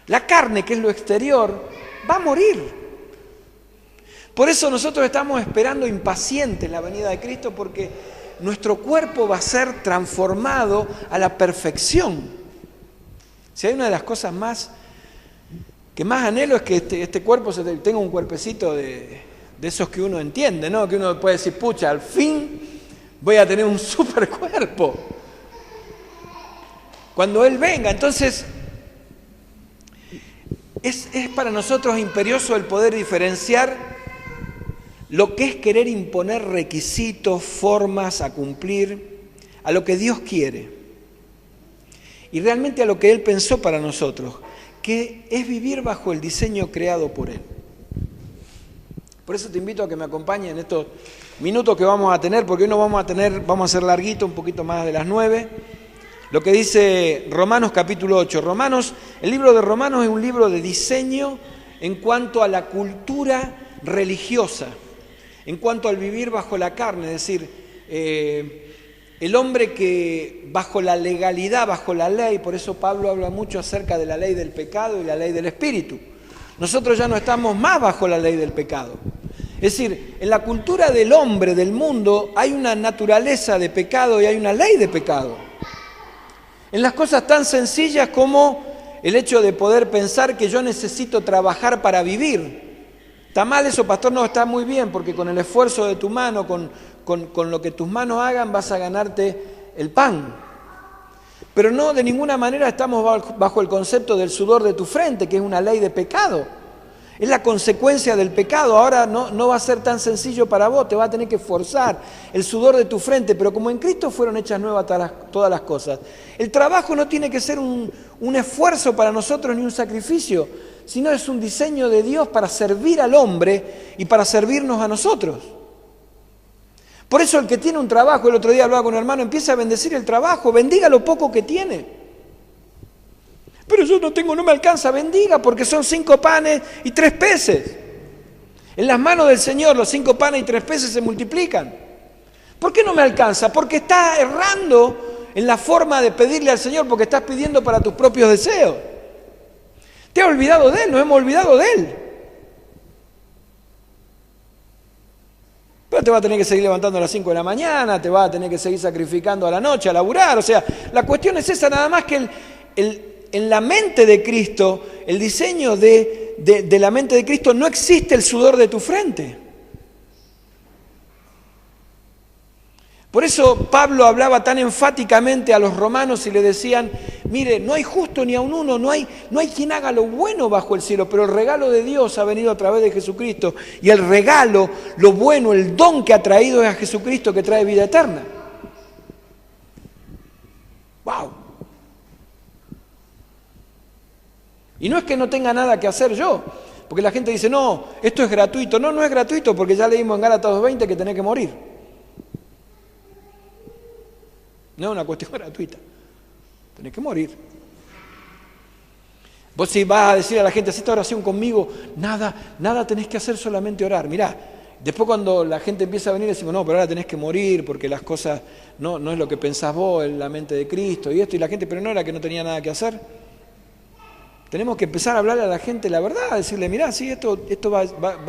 La carne, que es lo exterior, va a morir. Por eso nosotros estamos esperando impacientes la venida de Cristo, porque nuestro cuerpo va a ser transformado a la perfección. Si hay una de las cosas que más anhelo es que este cuerpo tenga un cuerpecito de esos que uno entiende, ¿no? Que uno puede decir, pucha, al fin voy a tener un super cuerpo. Cuando Él venga, entonces Es para nosotros imperioso el poder diferenciar lo que es querer imponer requisitos, formas a cumplir, a lo que Dios quiere y realmente a lo que Él pensó para nosotros, que es vivir bajo el diseño creado por Él. Por eso te invito a que me acompañen en estos minutos que vamos a tener, porque hoy no vamos a hacer larguito, un poquito más de las 9, lo que dice Romanos capítulo 8. El libro de Romanos es un libro de diseño en cuanto a la cultura religiosa, en cuanto al vivir bajo la carne, es decir, el hombre que bajo la legalidad, bajo la ley, por eso Pablo habla mucho acerca de la ley del pecado y la ley del espíritu. Nosotros ya no estamos más bajo la ley del pecado. Es decir, en la cultura del hombre, del mundo, hay una naturaleza de pecado y hay una ley de pecado. En las cosas tan sencillas como el hecho de poder pensar que yo necesito trabajar para vivir. ¿Está mal eso, pastor? No, está muy bien, porque con el esfuerzo de tu mano, con lo que tus manos hagan, vas a ganarte el pan. Pero no, de ninguna manera estamos bajo el concepto del sudor de tu frente, que es una ley de pecado. Es la consecuencia del pecado. Ahora no va a ser tan sencillo para vos, te va a tener que forzar el sudor de tu frente, pero como en Cristo fueron hechas nuevas todas las cosas. El trabajo no tiene que ser un esfuerzo para nosotros ni un sacrificio, sino es un diseño de Dios para servir al hombre y para servirnos a nosotros. Por eso el que tiene un trabajo, el otro día hablaba con un hermano, empieza a bendecir el trabajo, bendiga lo poco que tiene. Pero yo no me alcanza, bendiga, porque son 5 panes y 3 peces. En las manos del Señor los 5 panes y 3 peces se multiplican. ¿Por qué no me alcanza? Porque estás errando en la forma de pedirle al Señor, porque estás pidiendo para tus propios deseos. Te has olvidado de Él, nos hemos olvidado de Él. Pero te vas a tener que seguir levantando a las 5 de la mañana, te vas a tener que seguir sacrificando a la noche, a laburar. O sea, la cuestión es esa, nada más que en la mente de Cristo, el diseño de la mente de Cristo, no existe el sudor de tu frente. Por eso Pablo hablaba tan enfáticamente a los romanos y le decían, mire, no hay justo ni aun uno, no hay quien haga lo bueno bajo el cielo, pero el regalo de Dios ha venido a través de Jesucristo, y el regalo, lo bueno, el don que ha traído es a Jesucristo, que trae vida eterna. ¡Wow! Y no es que no tenga nada que hacer yo, porque la gente dice, no, esto es gratuito. No es gratuito, porque ya leímos en Gálatas 2:20 que tenés que morir. No es una cuestión gratuita, tenés que morir. Vos si vas a decir a la gente, haz esta oración conmigo, nada tenés que hacer, solamente orar. Mirá, después cuando la gente empieza a venir decimos, no, pero ahora tenés que morir porque las cosas no es lo que pensás vos, es la mente de Cristo y esto, y la gente, pero no era que no tenía nada que hacer. Tenemos que empezar a hablarle a la gente la verdad, decirle, mirá, sí, esto va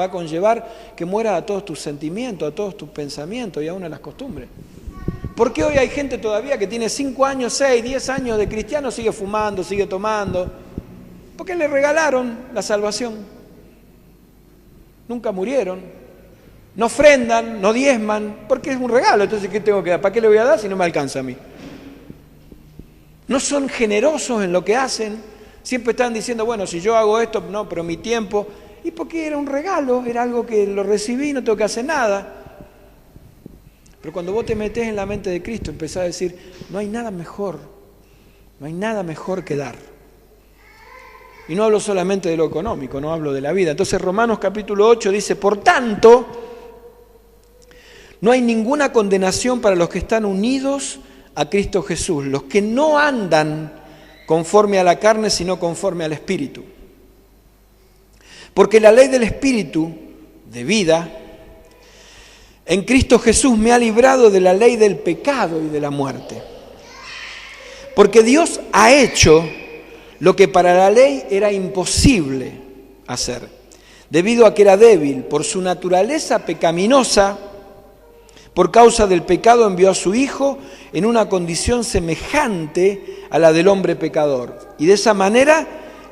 a conllevar que muera a todos tus sentimientos, a todos tus pensamientos y aún a las costumbres. ¿Por qué hoy hay gente todavía que tiene 5 años, 6, 10 años de cristiano, sigue fumando, sigue tomando? Porque le regalaron la salvación. Nunca murieron. No ofrendan, no diezman, porque es un regalo. Entonces, ¿qué tengo que dar? ¿Para qué le voy a dar si no me alcanza a mí? No son generosos en lo que hacen. Siempre están diciendo, bueno, si yo hago esto, no, pero mi tiempo. Y porque era un regalo, era algo que lo recibí, no tengo que hacer nada. Pero cuando vos te metés en la mente de Cristo, empezás a decir, no hay nada mejor que dar. Y no hablo solamente de lo económico, no hablo de la vida. Entonces Romanos capítulo 8 dice, por tanto, no hay ninguna condenación para los que están unidos a Cristo Jesús, los que no andan conforme a la carne, sino conforme al Espíritu. Porque la ley del Espíritu de vida en Cristo Jesús me ha librado de la ley del pecado y de la muerte. Porque Dios ha hecho lo que para la ley era imposible hacer, debido a que era débil. Por su naturaleza pecaminosa, por causa del pecado envió a su Hijo en una condición semejante a la del hombre pecador. Y de esa manera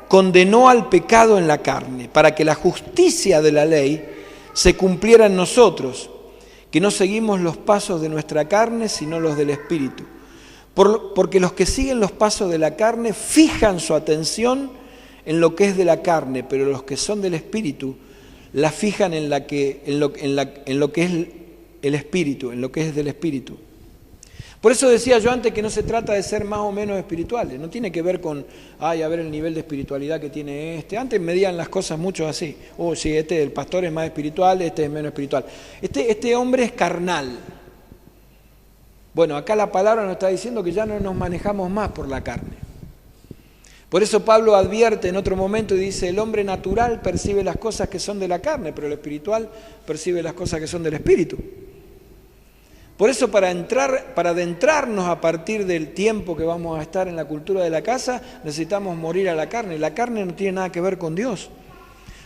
condenó al pecado en la carne, para que la justicia de la ley se cumpliera en nosotros, que no seguimos los pasos de nuestra carne, sino los del Espíritu. Porque los que siguen los pasos de la carne fijan su atención en lo que es de la carne, pero los que son del Espíritu la fijan en lo que es el Espíritu, en lo que es del Espíritu. Por eso decía yo antes que no se trata de ser más o menos espirituales, no tiene que ver con, a ver el nivel de espiritualidad que tiene este. Antes medían las cosas mucho así, sí, el pastor es más espiritual, este es menos espiritual. Este hombre es carnal. Bueno, acá la palabra nos está diciendo que ya no nos manejamos más por la carne. Por eso Pablo advierte en otro momento y dice, el hombre natural percibe las cosas que son de la carne, pero el espiritual percibe las cosas que son del Espíritu. Por eso para adentrarnos a partir del tiempo que vamos a estar en la cultura de la casa, necesitamos morir a la carne. La carne no tiene nada que ver con Dios.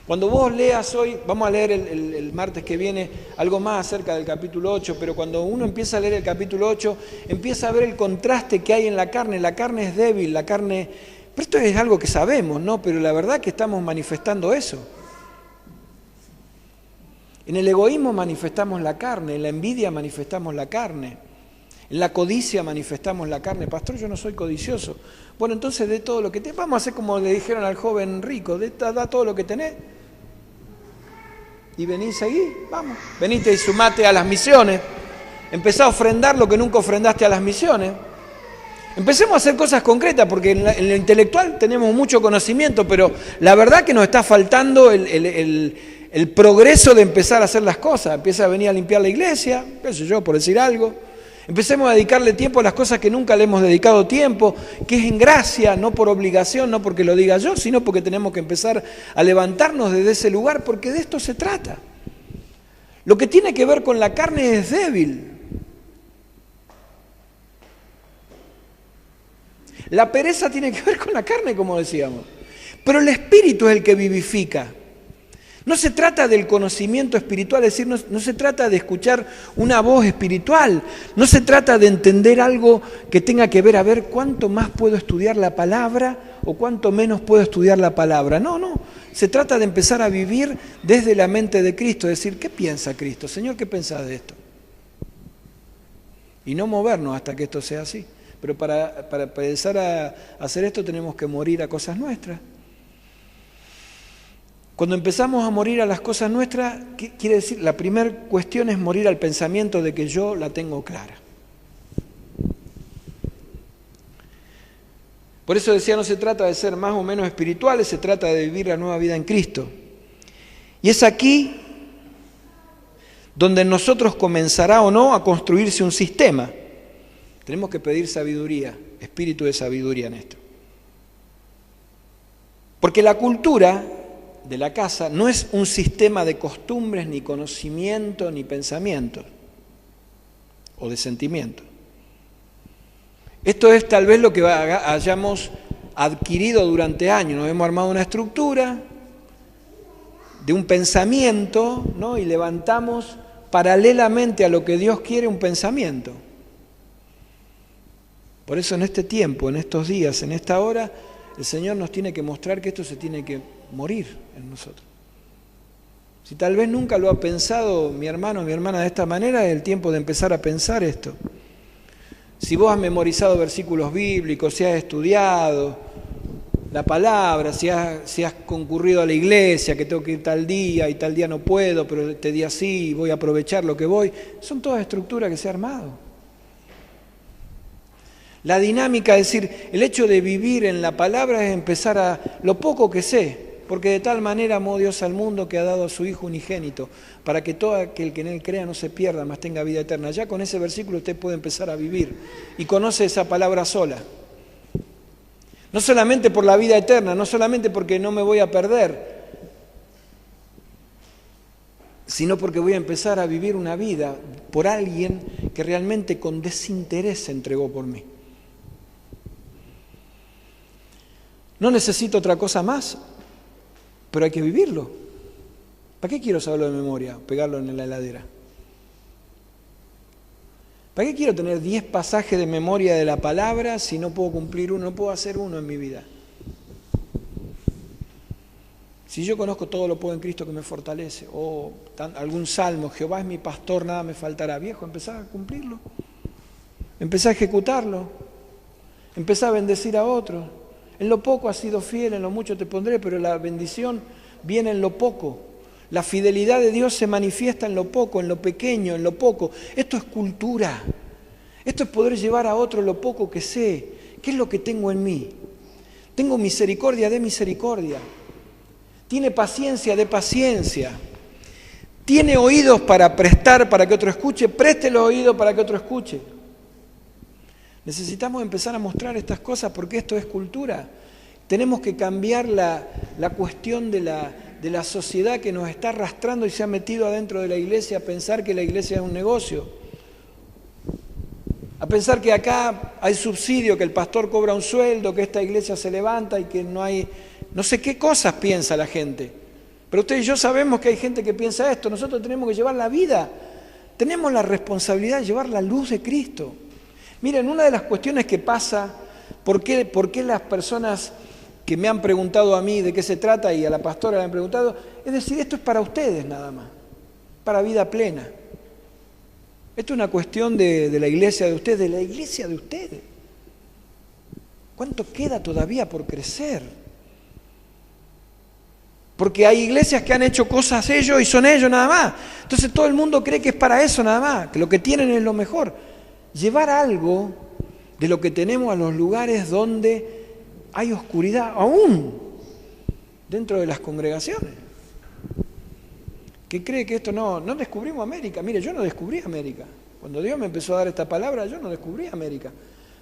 Cuando vos leas hoy, vamos a leer el martes que viene algo más acerca del capítulo 8, pero cuando uno empieza a leer el capítulo 8, empieza a ver el contraste que hay en la carne. La carne es débil, la carne... Pero esto es algo que sabemos, ¿no? Pero la verdad que estamos manifestando eso. En el egoísmo manifestamos la carne, en la envidia manifestamos la carne, en la codicia manifestamos la carne. Pastor, yo no soy codicioso. Bueno, entonces de todo lo que tenés, vamos a hacer como le dijeron al joven rico, da todo lo que tenés y venís seguí, vamos. Venite y sumate a las misiones, empezá a ofrendar lo que nunca ofrendaste a las misiones. Empecemos a hacer cosas concretas, porque en lo intelectual tenemos mucho conocimiento, pero la verdad que nos está faltando el progreso de empezar a hacer las cosas. Empieza a venir a limpiar la iglesia, qué sé yo, por decir algo. Empecemos a dedicarle tiempo a las cosas que nunca le hemos dedicado tiempo, que es en gracia, no por obligación, no porque lo diga yo, sino porque tenemos que empezar a levantarnos desde ese lugar, porque de esto se trata. Lo que tiene que ver con la carne es débil. La pereza tiene que ver con la carne, como decíamos. Pero el Espíritu es el que vivifica. No se trata del conocimiento espiritual, es decir, no se trata de escuchar una voz espiritual, no se trata de entender algo que tenga que ver, a ver cuánto más puedo estudiar la palabra o cuánto menos puedo estudiar la palabra. No, se trata de empezar a vivir desde la mente de Cristo, es decir, ¿qué piensa Cristo? Señor, ¿qué pensás de esto? Y no movernos hasta que esto sea así. Pero para empezar a hacer esto tenemos que morir a cosas nuestras. Cuando empezamos a morir a las cosas nuestras, ¿qué quiere decir? La primera cuestión es morir al pensamiento de que yo la tengo clara. Por eso decía, no se trata de ser más o menos espirituales, se trata de vivir la nueva vida en Cristo. Y es aquí donde en nosotros comenzará o no a construirse un sistema. Tenemos que pedir sabiduría, espíritu de sabiduría en esto. Porque la cultura de la casa no es un sistema de costumbres, ni conocimiento, ni pensamiento, o de sentimiento. Esto es tal vez lo que hayamos adquirido durante años. Nos hemos armado una estructura de un pensamiento, ¿no? Y levantamos paralelamente a lo que Dios quiere un pensamiento. Por eso en este tiempo, en estos días, en esta hora, el Señor nos tiene que mostrar que esto se tiene que morir en nosotros. Si tal vez nunca lo ha pensado mi hermano o mi hermana de esta manera, es el tiempo de empezar a pensar esto. Si vos has memorizado versículos bíblicos, si has estudiado la palabra, si has concurrido a la iglesia, que tengo que ir tal día y tal día no puedo, pero este día sí, voy a aprovechar lo que voy, son todas estructuras que se han armado. La dinámica, es decir, el hecho de vivir en la palabra es empezar a lo poco que sé, porque de tal manera amó Dios al mundo que ha dado a su Hijo unigénito, para que todo aquel que en Él crea no se pierda, mas tenga vida eterna. Ya con ese versículo usted puede empezar a vivir y conoce esa palabra sola. No solamente por la vida eterna, no solamente porque no me voy a perder, sino porque voy a empezar a vivir una vida por alguien que realmente con desinterés se entregó por mí. No necesito otra cosa más, pero hay que vivirlo. ¿Para qué quiero saberlo de memoria? Pegarlo en la heladera. ¿Para qué quiero tener 10 pasajes de memoria de la palabra si no puedo cumplir uno, no puedo hacer uno en mi vida? Si yo conozco todo lo puedo en Cristo que me fortalece, o algún salmo, Jehová es mi pastor, nada me faltará. Viejo, empezá a cumplirlo, empezá a ejecutarlo, empezá a bendecir a otros, En lo poco has sido fiel, en lo mucho te pondré, pero la bendición viene en lo poco. La fidelidad de Dios se manifiesta en lo poco, en lo pequeño, en lo poco. Esto es cultura. Esto es poder llevar a otro lo poco que sé. ¿Qué es lo que tengo en mí? Tengo misericordia de misericordia. Tiene paciencia de paciencia. Tiene oídos para prestar para que otro escuche. Preste los oídos para que otro escuche. Necesitamos empezar a mostrar estas cosas porque esto es cultura. Tenemos que cambiar la cuestión de la sociedad que nos está arrastrando y se ha metido adentro de la iglesia a pensar que la iglesia es un negocio. A pensar que acá hay subsidio, que el pastor cobra un sueldo, que esta iglesia se levanta y que no hay... No sé qué cosas piensa la gente. Pero usted y yo sabemos que hay gente que piensa esto. Nosotros tenemos que llevar la vida. Tenemos la responsabilidad de llevar la luz de Cristo. Miren, una de las cuestiones que pasa, ¿por qué las personas que me han preguntado a mí de qué se trata y a la pastora le han preguntado? Es decir, esto es para ustedes nada más, para vida plena. Esto es una cuestión de la iglesia de ustedes, de la iglesia de ustedes. ¿Cuánto queda todavía por crecer? Porque hay iglesias que han hecho cosas ellos y son ellos nada más. Entonces todo el mundo cree que es para eso nada más, que lo que tienen es lo mejor. Llevar algo de lo que tenemos a los lugares donde hay oscuridad, aún dentro de las congregaciones. ¿Qué cree que esto no descubrimos América? Mire, yo no descubrí América. Cuando Dios me empezó a dar esta palabra, yo no descubrí América.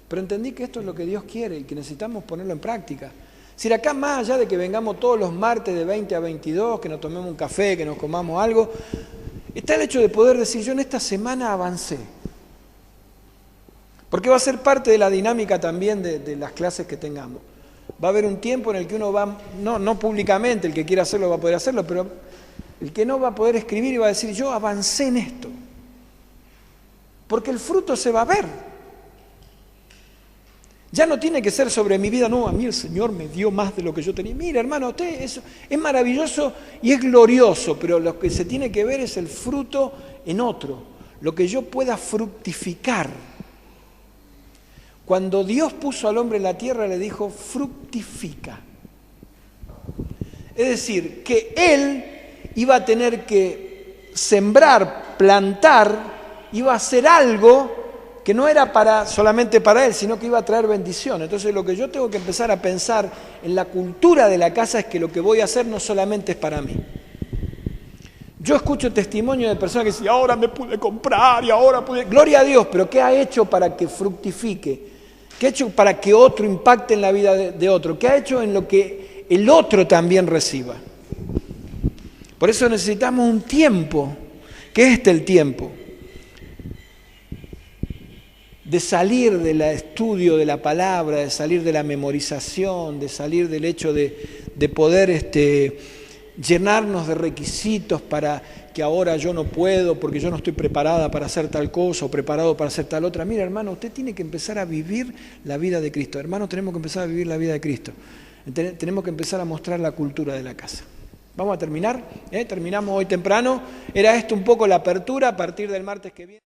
Pero entendí que esto es lo que Dios quiere y que necesitamos ponerlo en práctica. Si acá más allá de que vengamos todos los martes de 20 a 22, que nos tomemos un café, que nos comamos algo, está el hecho de poder decir, yo en esta semana avancé. Porque va a ser parte de la dinámica también de las clases que tengamos. Va a haber un tiempo en el que uno va, no públicamente, el que quiera hacerlo va a poder hacerlo, pero el que no va a poder escribir y va a decir, yo avancé en esto. Porque el fruto se va a ver. Ya no tiene que ser sobre mi vida, no, a mí el Señor me dio más de lo que yo tenía. Mira, hermano, usted eso es maravilloso y es glorioso, pero lo que se tiene que ver es el fruto en otro, lo que yo pueda fructificar. Cuando Dios puso al hombre en la tierra, le dijo, fructifica. Es decir, que él iba a tener que sembrar, plantar, iba a hacer algo que no era solamente para él, sino que iba a traer bendición. Entonces lo que yo tengo que empezar a pensar en la cultura de la casa es que lo que voy a hacer no solamente es para mí. Yo escucho testimonios de personas que dicen, ahora me pude comprar y ahora pude... Gloria a Dios, pero ¿qué ha hecho para que fructifique? ¿Qué ha hecho para que otro impacte en la vida de otro? ¿Qué ha hecho en lo que el otro también reciba? Por eso necesitamos un tiempo, que es el tiempo, de salir del estudio de la palabra, de salir de la memorización, de salir del hecho de poder llenarnos de requisitos para que ahora yo no puedo porque yo no estoy preparada para hacer tal cosa o preparado para hacer tal otra. Mira, hermano, usted tiene que empezar a vivir la vida de Cristo. Hermano, tenemos que empezar a vivir la vida de Cristo. Tenemos que empezar a mostrar la cultura de la casa. Vamos a terminar, terminamos hoy temprano. Era esto un poco la apertura a partir del martes que viene.